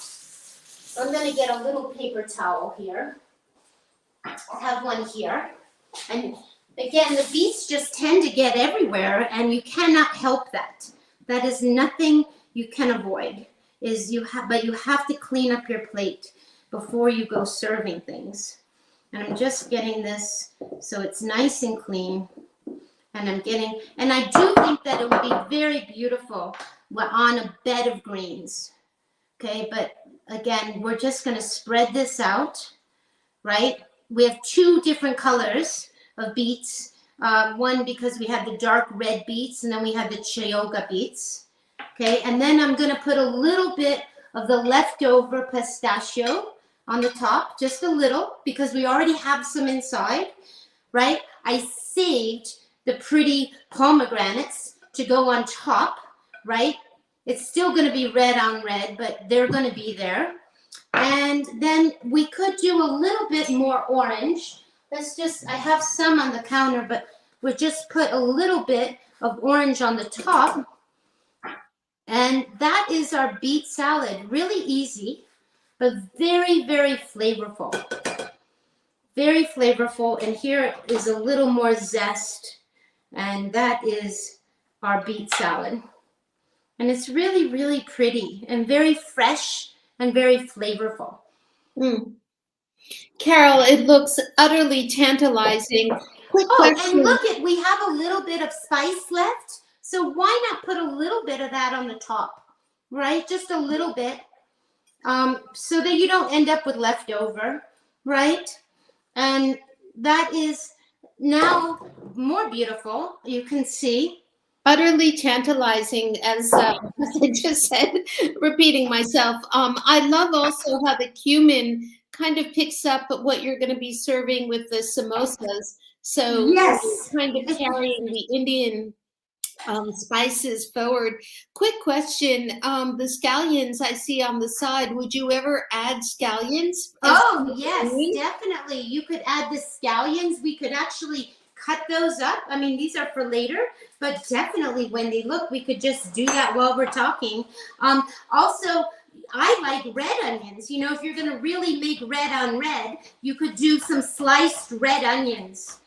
So I'm going to get a little paper towel here. I have one here. And again, the beets just tend to get everywhere, and you cannot help that. That is nothing you can avoid. But you have to clean up your plate before you go serving things. And I'm just getting this so it's nice and clean. And I do think that it would be very beautiful on a bed of greens. Okay, but again, we're just going to spread this out, right? We have 2 different colors of beets. One because we have the dark red beets, and then we have the chayoga beets. Okay, and then I'm going to put a little bit of the leftover pistachio on the top, just a little, because we already have some inside, right? I saved the pretty pomegranates to go on top, right? It's still going to be red on red, but they're going to be there. And then we could do a little bit more orange. I have some on the counter, but we'll just put a little bit of orange on the top. And that is our beet salad. Really easy, but very, very flavorful. Very flavorful. And here is a little more zest. And that is our beet salad. And it's really, really pretty and very fresh and very flavorful. Carole, it looks utterly tantalizing. Quick question. And look, we have a little bit of spice left. So why not put a little bit of that on the top, right? Just a little bit. So that you don't end up with leftover, right? And that is now more beautiful. You can see. Utterly tantalizing, as I just said, repeating myself. I love also how the cumin kind of picks up what you're going to be serving with the samosas. So yes, kind of carrying the Indian spices forward. Quick question, the scallions I see on the side, would you ever add scallions? Oh, yes, definitely. You could add the scallions. We could actually cut those up. I mean, these are for later, but definitely, Wendy, look, we could just do that while we're talking. Also, I like red onions. You know, if you're going to really make red on red, you could do some sliced red onions.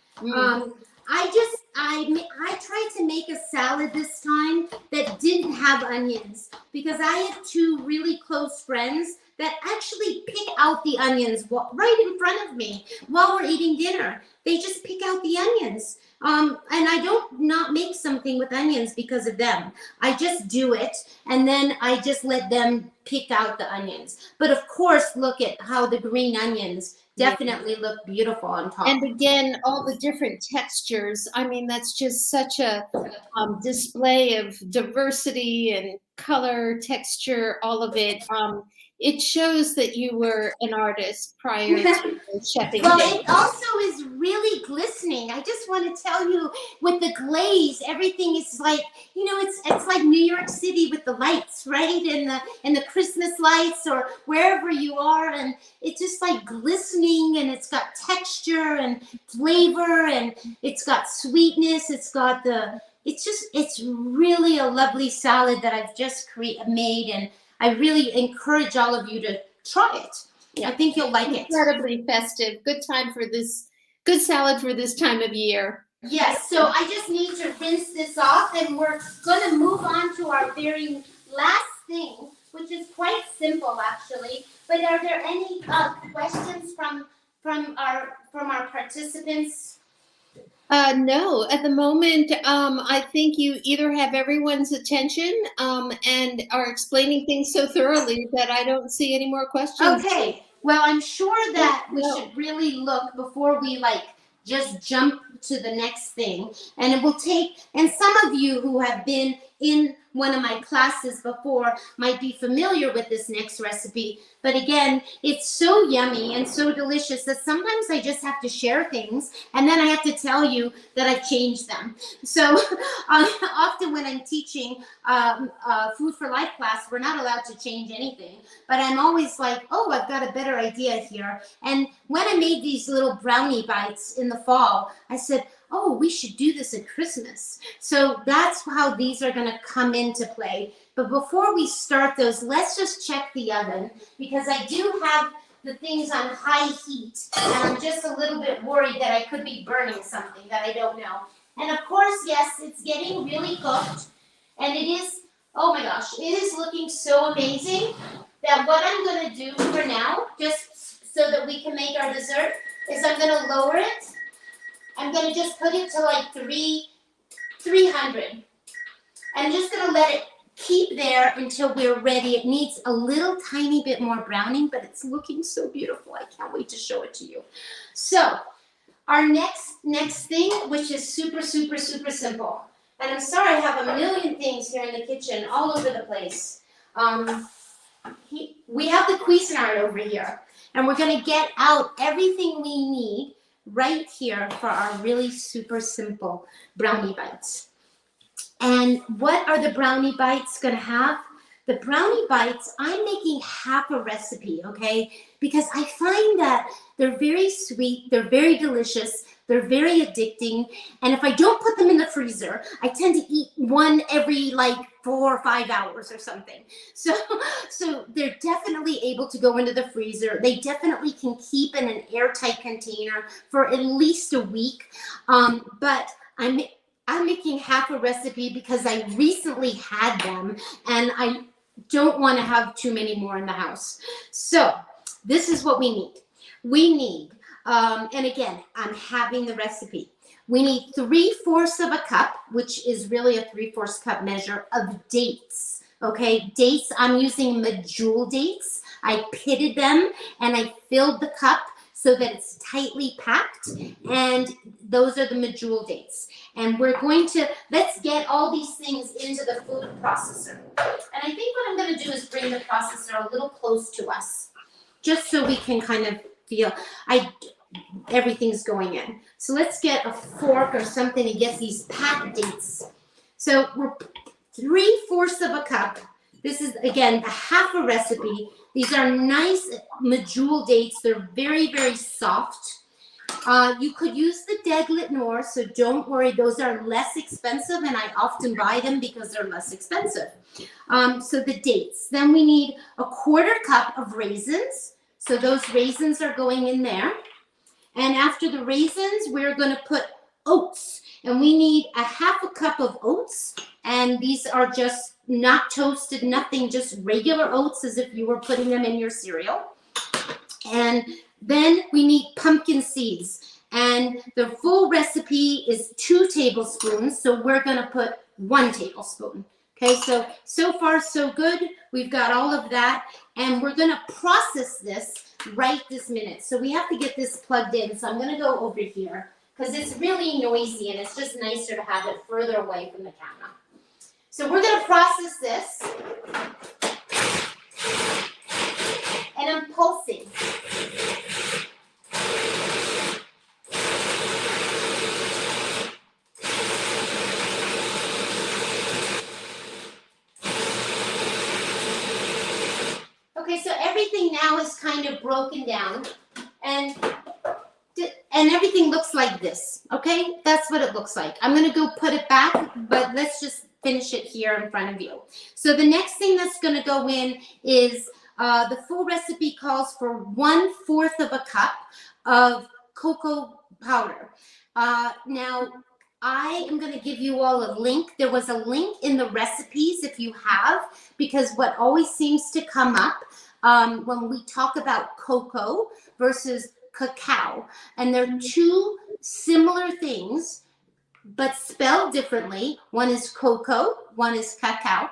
I tried to make a salad this time that didn't have onions because I have 2 really close friends that actually pick out the onions right in front of me while we're eating dinner. They just pick out the onions. And I don't not make something with onions because of them. I just do it, and then I just let them pick out the onions. But of course, look at how the green onions definitely look beautiful on top. And again, all the different textures. I mean, that's just such a display of diversity and color, texture, all of it. It shows that you were an artist prior to chefing. Well, it also is really glistening. I just want to tell you, with the glaze, everything is like, you know, it's like New York City with the lights, right? And the Christmas lights or wherever you are, and it's just like glistening, and it's got texture and flavor, and it's got sweetness. It's really a lovely salad that I've just made, and I really encourage all of you to try it. Yeah. I think you'll like it. Incredibly festive. Good time for this. Good salad for this time of year. Yes. So I just need to rinse this off, and we're going to move on to our very last thing, which is quite simple actually. But are there any questions from our participants? No, at the moment, I think you either have everyone's attention and are explaining things so thoroughly that I don't see any more questions. Okay, well, I'm sure that we No. should really look before we like just jump to the next thing. And it will take, and some of you who have been in one of my classes before might be familiar with this next recipe. But again, it's so yummy and so delicious that sometimes I just have to share things and then I have to tell you that I've changed them. So often when I'm teaching Food for Life class, we're not allowed to change anything. But I'm always like, oh, I've got a better idea here. And when I made these little brownie bites in the fall, I said, oh, we should do this at Christmas. So that's how these are going to come into play. But before we start those, let's just check the oven because I do have the things on high heat and I'm just a little bit worried that I could be burning something that I don't know. And of course, yes, it's getting really cooked and it is, oh my gosh, it is looking so amazing that what I'm going to do for now, just so that we can make our dessert, is I'm going to lower it. I'm going to just put it to like 300. I'm just going to let it keep there until we're ready. It needs a little tiny bit more browning, but it's looking so beautiful. I can't wait to show it to you. So our next thing, which is super, super, super simple. And I'm sorry, I have a million things here in the kitchen all over the place. We have the Cuisinart over here, and we're going to get out everything we need right here for our really super simple brownie bites. And what are the brownie bites going to have? The brownie bites, I'm making half a recipe, okay? Because I find that they're very sweet, they're very delicious, they're very addicting. And if I don't put them in the freezer, I tend to eat one every like 4 or 5 hours or something. So they're definitely able to go into the freezer. They definitely can keep in an airtight container for at least a week. But I'm making half a recipe because I recently had them and I don't want to have too many more in the house. So this is what we need. We need, and again, I'm having the recipe. We need 3/4 of a cup, which is really a 3/4 cup measure of dates. Okay, dates, I'm using medjool dates. I pitted them and I filled the cup so that it's tightly packed, and those are the medjool dates. And we're going to, let's get all these things into the food processor. And I think what I'm going to do is bring the processor a little close to us, just so we can kind of feel, everything's going in. So let's get a fork or something to get these packed dates. So we're 3/4 of a cup. This is, again, a half a recipe. These are nice medjool dates. They're very, very soft. You could use the Deglet Noor, so don't worry. Those are less expensive, and I often buy them because they're less expensive. So the dates. Then we need a 1/4 cup of raisins. So those raisins are going in there. And after the raisins, we're going to put oats. And we need a 1/2 cup of oats. And these are just not toasted, nothing, just regular oats as if you were putting them in your cereal. And then we need pumpkin seeds. And the full recipe is 2 tablespoons. So we're going to put 1 tablespoon. Okay, so far so good. We've got all of that. And we're going to process this right this minute. So we have to get this plugged in. So I'm going to go over here because it's really noisy and it's just nicer to have it further away from the camera. So we're going to process this. And I'm pulsing. Okay, so everything now is kind of broken down, and everything looks like this, okay? That's what it looks like. I'm going to go put it back, but let's just finish it here in front of you. So the next thing that's going to go in is the full recipe calls for 1/4 of a cup of cocoa powder. Now, I am going to give you all a link. There was a link in the recipes if you have, because what always seems to come up when we talk about cocoa versus cacao, and they're two similar things, but spelled differently. One is cocoa, one is cacao.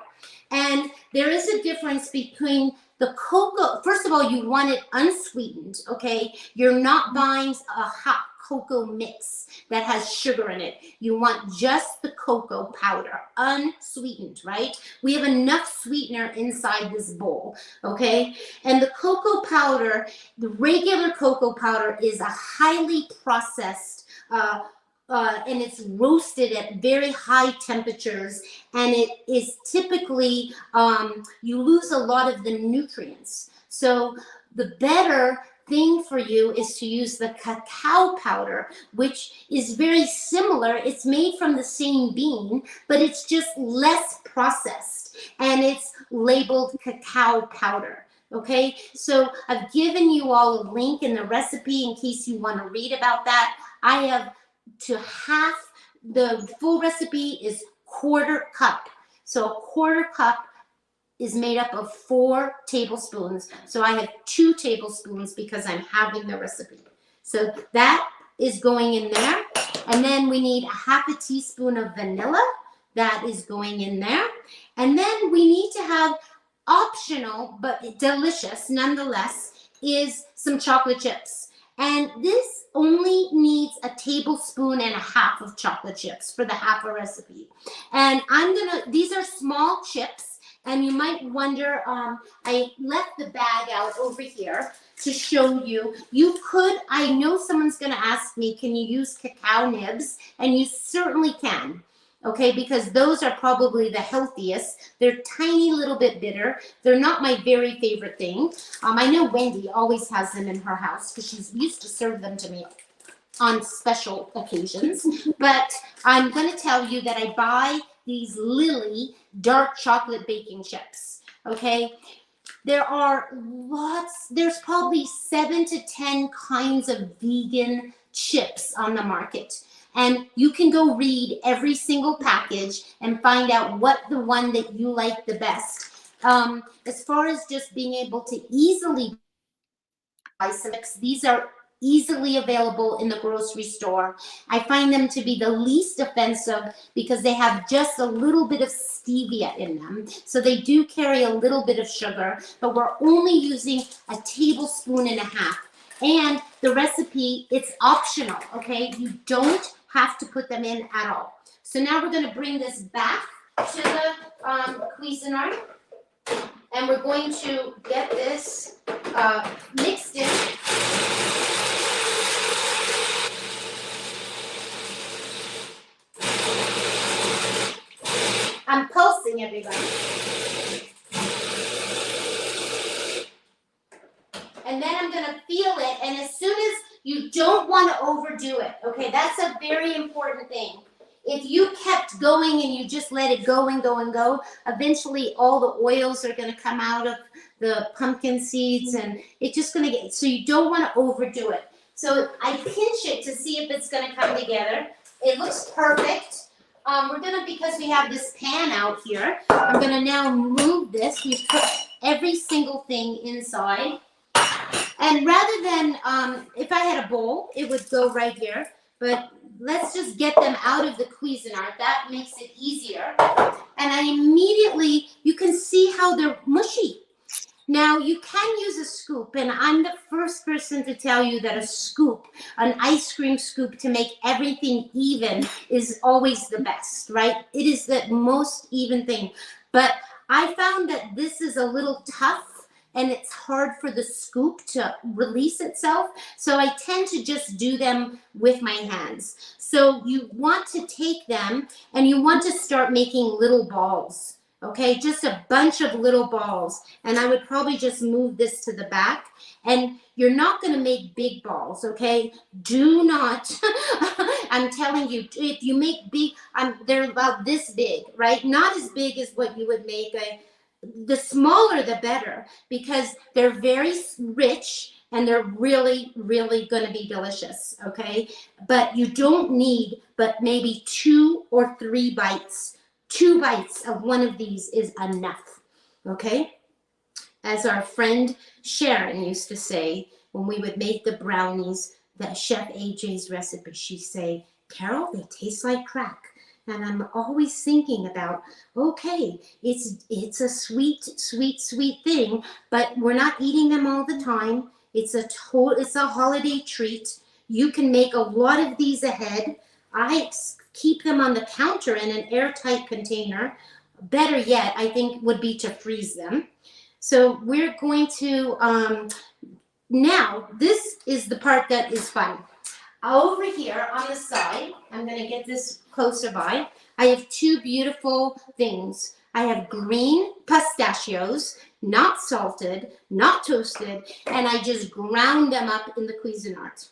And there is a difference between the cocoa. First of all, you want it unsweetened, okay? You're not buying a hot cocoa mix that has sugar in it. You want just the cocoa powder, unsweetened, right? We have enough sweetener inside this bowl, okay? And the cocoa powder, the regular cocoa powder, is a highly processed and it's roasted at very high temperatures, and it is typically, you lose a lot of the nutrients. So the better thing for you is to use the cacao powder, which is very similar. It's made from the same bean, but it's just less processed, and it's labeled cacao powder. Okay, so I've given you all a link in the recipe in case you want to read about that. I have to half, the full recipe is 1/4 cup. So a 1/4 cup is made up of 4 tablespoons. So I have 2 tablespoons because I'm having the recipe. So that is going in there. And then we need 1/2 teaspoon of vanilla. That is going in there. And then we need to have, optional but delicious nonetheless, is some chocolate chips. And this only needs 1.5 tablespoons of chocolate chips for the half a recipe. And these are small chips, and you might wonder, I left the bag out over here to show you. You could, I know someone's gonna ask me, can you use cacao nibs? And you certainly can. Okay, because those are probably the healthiest. They're tiny little bit bitter. They're not my very favorite thing. I know Wendy always has them in her house because she's used to serve them to me on special occasions. But I'm going to tell you that I buy these Lily dark chocolate baking chips. Okay, there are lots. There's probably 7 to 10 kinds of vegan chips on the market. And you can go read every single package and find out what the one that you like the best. As far as just being able to easily buy some chips, these are easily available in the grocery store. I find them to be the least offensive because they have just a little bit of stevia in them. So they do carry a little bit of sugar, but we're only using 1.5 tablespoons. And the recipe, it's optional, okay? You don't have to put them in at all. So now we're going to bring this back to the Culinary, and we're going to get this mixed in. I'm pulsing, everybody. And then I'm going to feel it, and as soon as, you don't want to overdo it, okay? That's a very important thing. If you kept going and you just let it go and go and go, eventually all the oils are going to come out of the pumpkin seeds, and it's just going to get, so you don't want to overdo it. So I pinch it to see if it's going to come together. It looks perfect. We're going to, because we have this pan out here, I'm going to now move this. We put every single thing inside. And rather than, if I had a bowl, it would go right here. But let's just get them out of the Cuisinart. That makes it easier. And I immediately, you can see how they're mushy. Now, you can use a scoop. And I'm the first person to tell you that a scoop, an ice cream scoop to make everything even, is always the best, right? It is the most even thing. But I found that this is a little tough, and it's hard for the scoop to release itself. So I tend to just do them with my hands. So you want to take them and you want to start making little balls, okay? Just a bunch of little balls. And I would probably just move this to the back. And you're not going to make big balls, okay? Do not, I'm telling you, if you make big, they're about this big, right? Not as big as what you would make the smaller the better, because they're very rich and they're really, really going to be delicious, okay? But you don't need but maybe 2 or 3 bites. 2 bites of one of these is enough, okay? As our friend Sharon used to say when we would make the brownies, that Chef AJ's recipe, she'd say, Carole, they taste like crack. And I'm always thinking about, okay, it's a sweet, sweet, sweet thing, but we're not eating them all the time. It's a holiday treat. You can make a lot of these ahead. I keep them on the counter in an airtight container. Better yet, I think, would be to freeze them. So we're going to, now this is the part that is fun. Over here on the side, I'm going to get this closer by. I have two beautiful things. I have green pistachios, not salted, not toasted, and I just ground them up in the Cuisinart.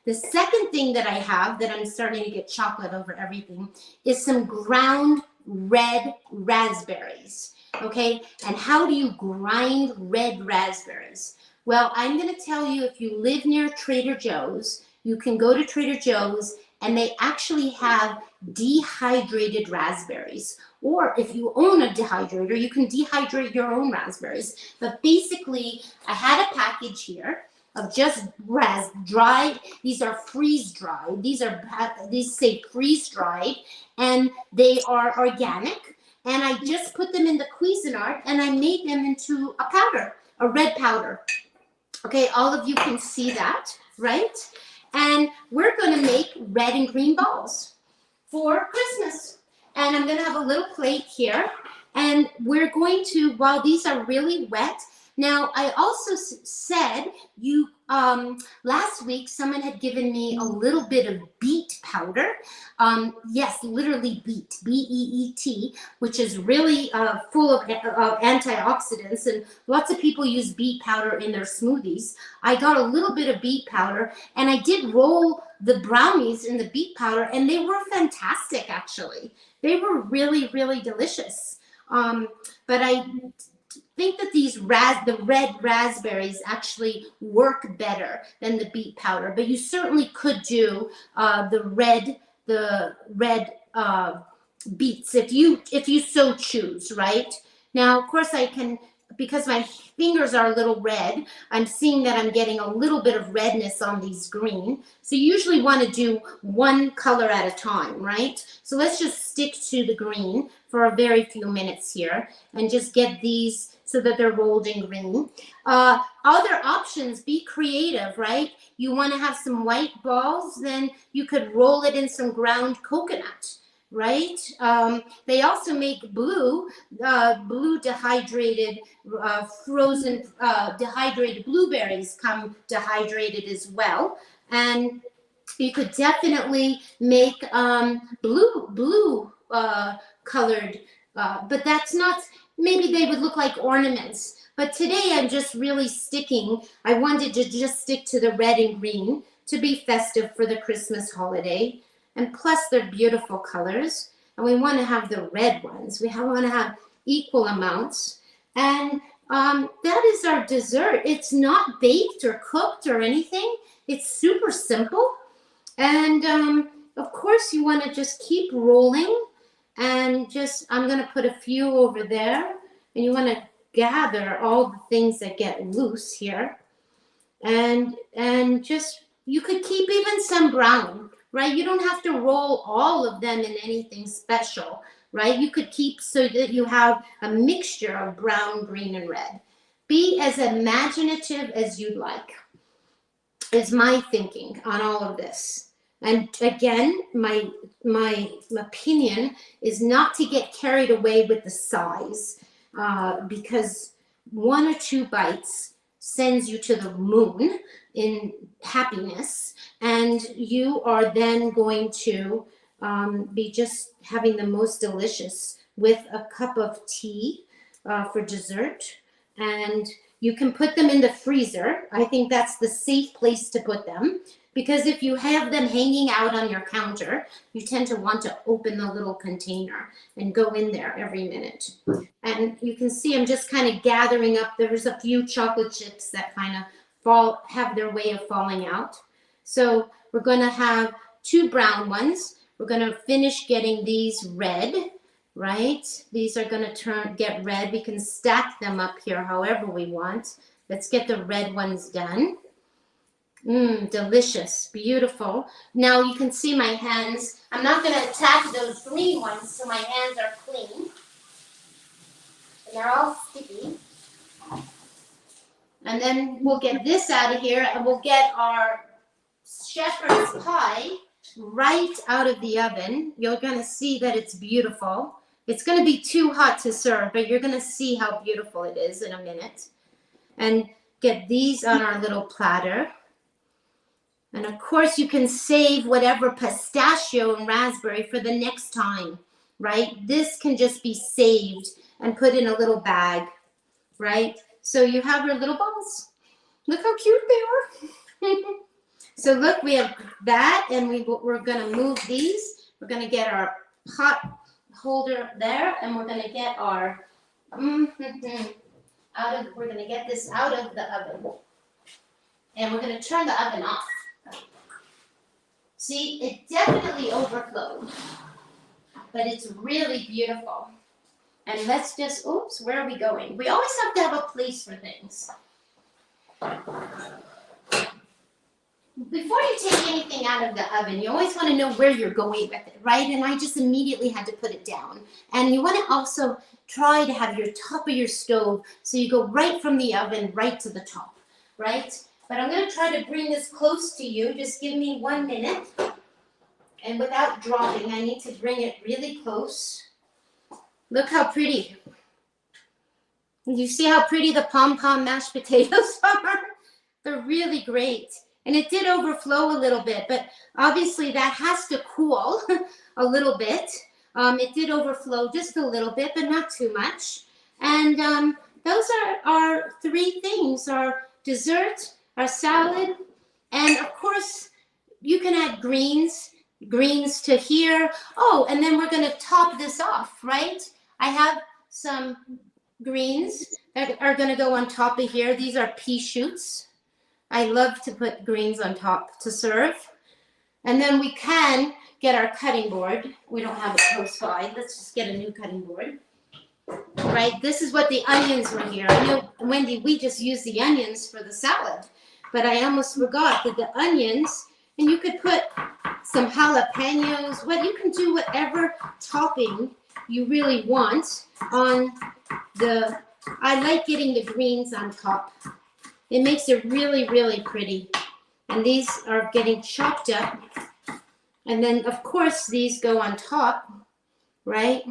The second thing that I have that I'm starting to get chocolate over everything is some ground red raspberries. Okay, and how do you grind red raspberries? Well, I'm going to tell you, if you live near Trader Joe's, you can go to Trader Joe's and they actually have dehydrated raspberries. Or if you own a dehydrator, you can dehydrate your own raspberries. But basically, I had a package here of just dried. These are freeze dried. These say freeze dried, and they are organic. And I just put them in the Cuisinart and I made them into a powder, a red powder. Okay, all of you can see that, right? And we're going to make red and green balls for Christmas. And I'm going to have a little plate here. And we're going to, while these are really wet, now I also said last week someone had given me a little bit of beet powder. Yes, literally beet, B-E-E-T, which is really full of antioxidants, and lots of people use beet powder in their smoothies. I got a little bit of beet powder, and I did roll the brownies in the beet powder, and they were fantastic, actually. They were really, really delicious. But I think that the red raspberries actually work better than the beet powder, but you certainly could do the red beets if you so choose, right? Now, of course, I can, because my fingers are a little red, I'm seeing that I'm getting a little bit of redness on these green. So you usually want to do one color at a time, right? So let's just stick to the green for a very few minutes here and just get these so that they're rolled in green. Other options, be creative, right? You want to have some white balls, then you could roll it in some ground coconut, right? They also make blue dehydrated, frozen dehydrated blueberries come dehydrated as well. And you could definitely make blue colored, but that's not, maybe they would look like ornaments. But today I'm just really I wanted to just stick to the red and green to be festive for the Christmas holiday. And plus they're beautiful colors. And we want to have the red ones. We want to have equal amounts. And that is our dessert. It's not baked or cooked or anything. It's super simple. And of course you want to just keep rolling. And I'm going to put a few over there. And you want to gather all the things that get loose here. And just, you could keep even some brown, right? You don't have to roll all of them in anything special, right? You could keep so that you have a mixture of brown, green, and red. Be as imaginative as you'd like, is my thinking on all of this. And again, my opinion is not to get carried away with the size, because 1 or 2 bites sends you to the moon in happiness, and you are then going to be just having the most delicious with a cup of tea for dessert. And you can put them in the freezer. I think that's the safe place to put them, because if you have them hanging out on your counter, you tend to want to open the little container and go in there every minute. And you can see I'm just kind of gathering up. There's a few chocolate chips that kind of have their way of falling out. So we're going to have 2 brown ones. We're going to finish getting these red. right? These are going to get red. We can stack them up here however we want. Let's get the red ones done. Delicious, beautiful. Now you can see my hands. I'm not going to attack those green ones so my hands are clean. And they're all sticky. And then we'll get this out of here and we'll get our shepherd's pie right out of the oven. You're going to see that it's beautiful. It's going to be too hot to serve, but you're going to see how beautiful it is in a minute. And get these on our little platter. And of course, you can save whatever pistachio and raspberry for the next time, right? This can just be saved and put in a little bag, right? So you have your little balls. Look how cute they are. So look, we have that, and we're going to move these. We're going to get our pot holder there, and we're going to get our we're going to get this out of the oven, and we're going to turn the oven off. See, it definitely overflowed, but it's really beautiful. And let's just, oops, where are we going? We always have to have a place for things. Before you take anything out of the oven, you always want to know where you're going with it, right? And I just immediately had to put it down. And you want to also try to have your top of your stove so you go right from the oven right to the top, right? But I'm going to try to bring this close to you. Just give me 1 minute. And without dropping, I need to bring it really close. Look how pretty. You see how pretty the pom-pom mashed potatoes are? They're really great. And it did overflow a little bit, but obviously that has to cool a little bit. It did overflow just a little bit, but not too much. And those are our three things: our dessert, our salad, and of course you can add greens to here. Oh, and then we're going to top this off, right? I have some greens that are going to go on top of here. These are pea shoots. I love to put greens on top to serve. And then we can get our cutting board. We don't have it close by. Let's just get a new cutting board. Right, this is what the onions were here. I know, Wendy, we just use the onions for the salad, but I almost forgot that the onions, and you could put some jalapenos, you can do whatever topping you really want on the, I like getting the greens on top. It makes it really, really pretty. And these are getting chopped up. And then, of course, these go on top, right?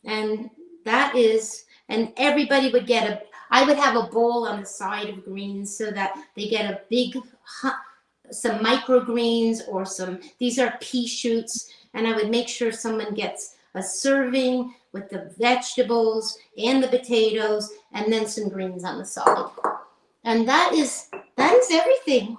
And that is, and everybody would get I would have a bowl on the side of greens so that they get a big, some microgreens or these are pea shoots. And I would make sure someone gets a serving with the vegetables and the potatoes and then some greens on the side. And that is everything.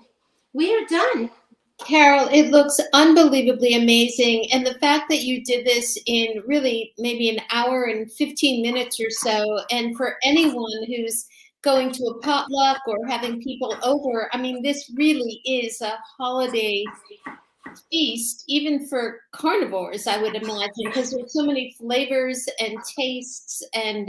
We are done. Carole, it looks unbelievably amazing. And the fact that you did this in really maybe an hour and 15 minutes or so, and for anyone who's going to a potluck or having people over, I mean, this really is a holiday feast, even for carnivores, I would imagine, because there's so many flavors and tastes and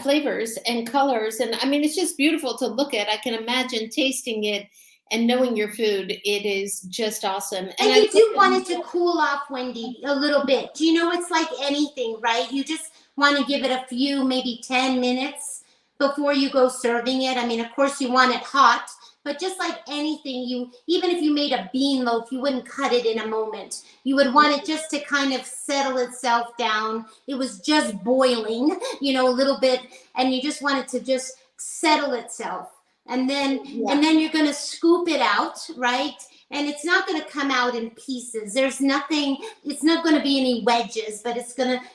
flavors and colors. And I mean, it's just beautiful to look at. I can imagine tasting it and knowing your food. It is just awesome. And you do want it to cool off, Wendy, a little bit. Do you know, it's like anything, right? You just want to give it a few, maybe 10 minutes before you go serving it. I mean, of course you want it hot, but just like anything, even if you made a bean loaf, you wouldn't cut it in a moment. You would want it just to kind of settle itself down. It was just boiling, a little bit, and you just want it to just settle itself. And then you're going to scoop it out, right? And it's not going to come out in pieces. There's nothing, it's not going to be any wedges, but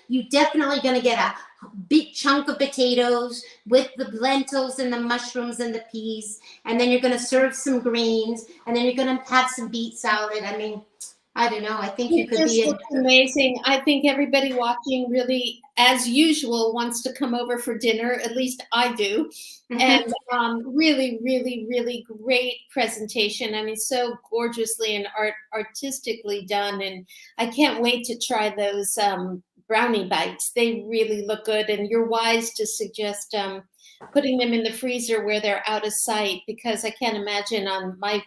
you're definitely going to get a big chunk of potatoes with the lentils and the mushrooms and the peas. And then you're going to serve some greens, and then you're going to have some beet salad. I mean, I don't know. I think you It could just be in. looks amazing. I think everybody watching really, as usual, wants to come over for dinner. At least I do. And really, really, really great presentation. I mean, so gorgeously and artistically done. And I can't wait to try those brownie bites. They really look good. And you're wise to suggest putting them in the freezer where they're out of sight, because I can't imagine on my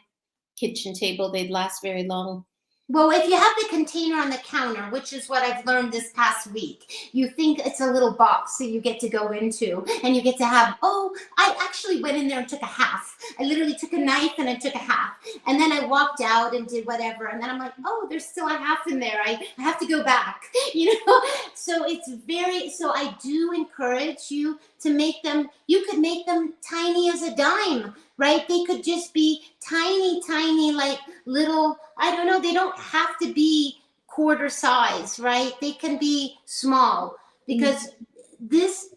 kitchen table they'd last very long. Well, if you have the container on the counter, which is what I've learned this past week, you think it's a little box that you get to go into and you get to have, oh, I actually went in there and took a half. I literally took a knife and I took a half. And then I walked out and did whatever. And then I'm like, oh, there's still a half in there. I have to go back, you know? So so I do encourage you to make them, you could make them tiny as a dime, right? They could just be tiny, tiny, like little, I don't know, they don't have to be quarter size, right? They can be small, because this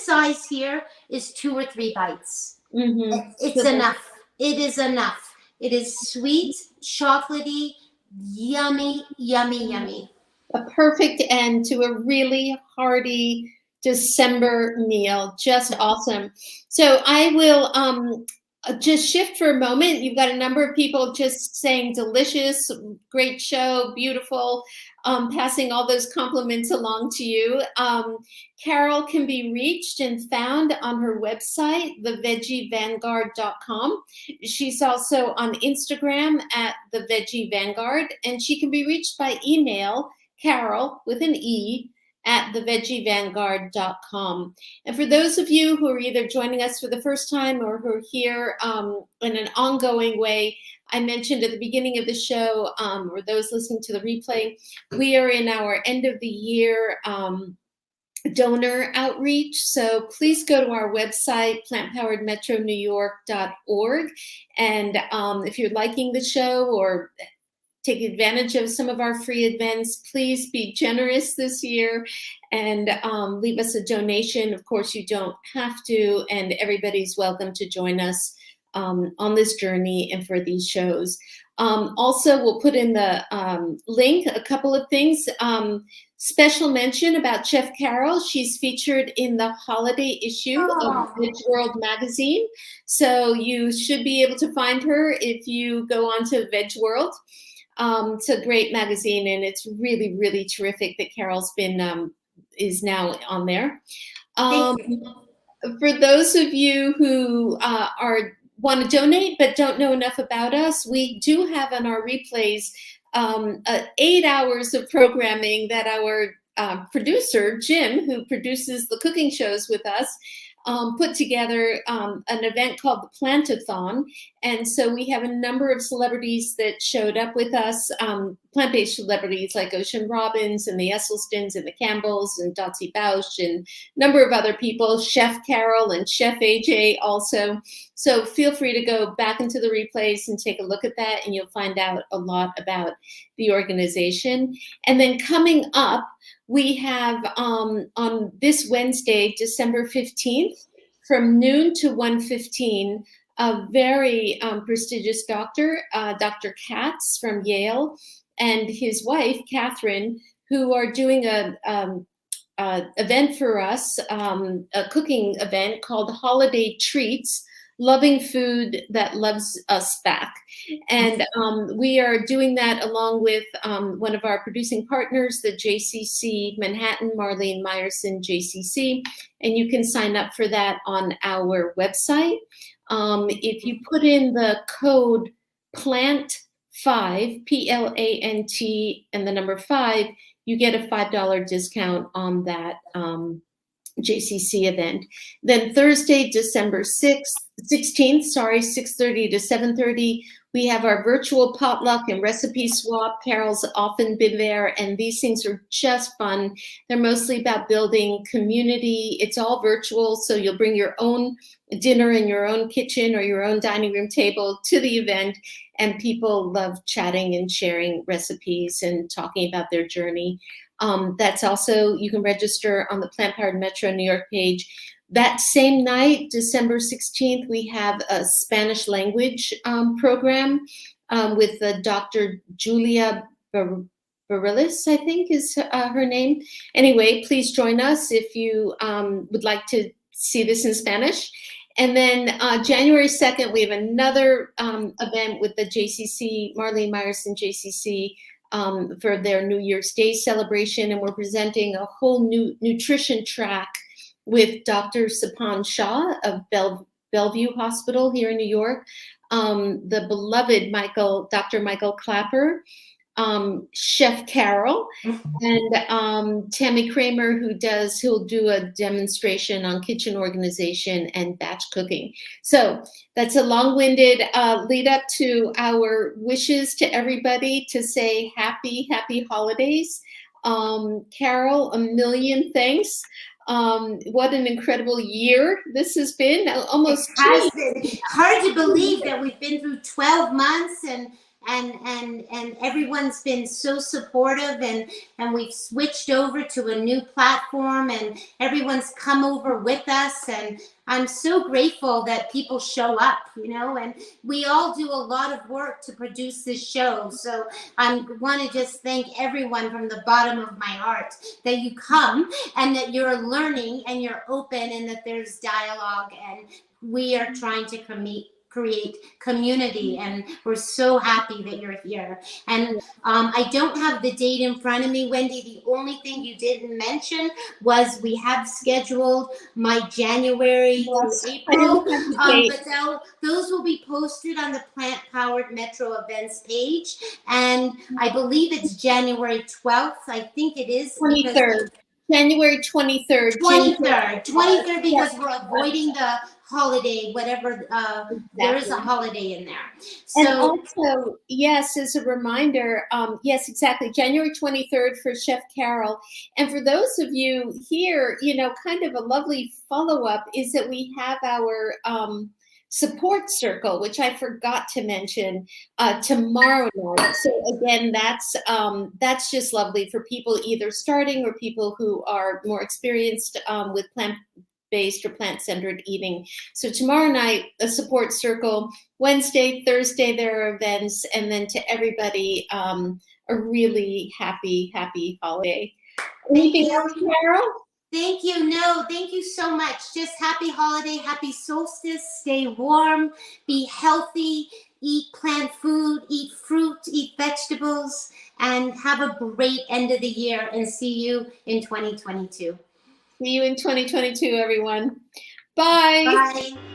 size here is 2 or 3 bites. It's enough. It is enough. It is sweet, chocolatey, yummy, yummy, yummy. A perfect end to a really hearty December meal. Just awesome. So I will just shift for a moment. You've got a number of people just saying delicious, great show, beautiful, passing all those compliments along to you. Carole can be reached and found on her website, thevegievanguard.com. She's also on Instagram at the Veggie Vanguard, and she can be reached by email, Carole with an E, at thevegievanguard.com. And for those of you who are either joining us for the first time or who are here in an ongoing way, I mentioned at the beginning of the show, or those listening to the replay, we are in our end of the year donor outreach. So please go to our website, plantpoweredmetronewyork.org. And if you're liking the show or take advantage of some of our free events, please be generous this year and leave us a donation. Of course, you don't have to, and everybody's welcome to join us on this journey and for these shows. Also, we'll put in the link a couple of things. Special mention about Chef Carole. She's featured in the holiday issue of Veg World magazine. So you should be able to find her if you go onto Veg World. It's a great magazine, and it's really, really terrific that Carole's been is now on there. For those of you who want to donate but don't know enough about us, we do have on our replays 8 hours of programming that our producer, Jim, who produces the cooking shows with us, put together an event called the Plantathon. And so we have a number of celebrities that showed up with us, plant-based celebrities like Ocean Robbins and the Esselstyns and the Campbells and Dotsie Bausch and a number of other people, Chef Carole and Chef AJ also. So feel free to go back into the replays and take a look at that, and you'll find out a lot about the organization. And then coming up, we have on this Wednesday, December 15th, from noon to 1:15, a very prestigious doctor, Dr. Katz from Yale, and his wife, Catherine, who are doing a event for us, a cooking event called Holiday Treats, Loving Food That Loves Us Back. And we are doing that along with one of our producing partners, the JCC Manhattan, Marlene Meyerson, JCC. And you can sign up for that on our website. If you put in the code PLANT5, PLANT, and the number 5, you get a $5 discount on that JCC event. Then Thursday, December 16th, 6:30 to 7:30, we have our virtual potluck and recipe swap. Carole's often been there, and these things are just fun. They're mostly about building community. It's all virtual, so you'll bring your own dinner in your own kitchen or your own dining room table to the event, and people love chatting and sharing recipes and talking about their journey. That's also, you can register on the Plant Powered Metro New York page. That same night, December 16th, we have a Spanish language program with Dr. Julia Barillis, I think is her name. Anyway, please join us if you would like to see this in Spanish. And then January 2nd, we have another event with the JCC, Marlene Meyerson JCC, for their New Year's Day celebration. And we're presenting a whole new nutrition track with Dr. Sapan Shah of Bellevue Hospital here in New York, the beloved Dr. Michael Clapper, Chef Carole, and Tammy Kramer, who'll do a demonstration on kitchen organization and batch cooking. So that's a long-winded lead up to our wishes to everybody to say happy holidays. Carole, a million thanks. What an incredible year this has been. Almost it has been hard to believe that we've been through 12 months and everyone's been so supportive, and we've switched over to a new platform, and everyone's come over with us, and I'm so grateful that people show up, and we all do a lot of work to produce this show. So I want to just thank everyone from the bottom of my heart that you come and that you're learning and you're open and that there's dialogue, and we are trying to create community, and we're so happy that you're here. And I don't have the date in front of me, Wendy. The only thing you didn't mention was we have scheduled my January through April, but those will be posted on the Plant Powered Metro events page, and I believe it's January 12th. I think it is 23rd. January 23rd. 23rd, because we're avoiding the holiday, whatever, there is a holiday in there. So, and also, yes, as a reminder, yes, exactly, January 23rd for Chef Carole. And for those of you here, kind of a lovely follow-up is that we have our support circle, which I forgot to mention, tomorrow night. So again, that's just lovely for people either starting or people who are more experienced with plant-based or plant-centered eating. So tomorrow night, a support circle. Wednesday, Thursday, there are events, and then to everybody, a really happy holiday. Anything else, Carole? Thank you. No, thank you so much. Just happy holiday, happy solstice, stay warm, be healthy, eat plant food, eat fruit, eat vegetables, and have a great end of the year, and see you in 2022. See you in 2022, everyone. Bye. Bye.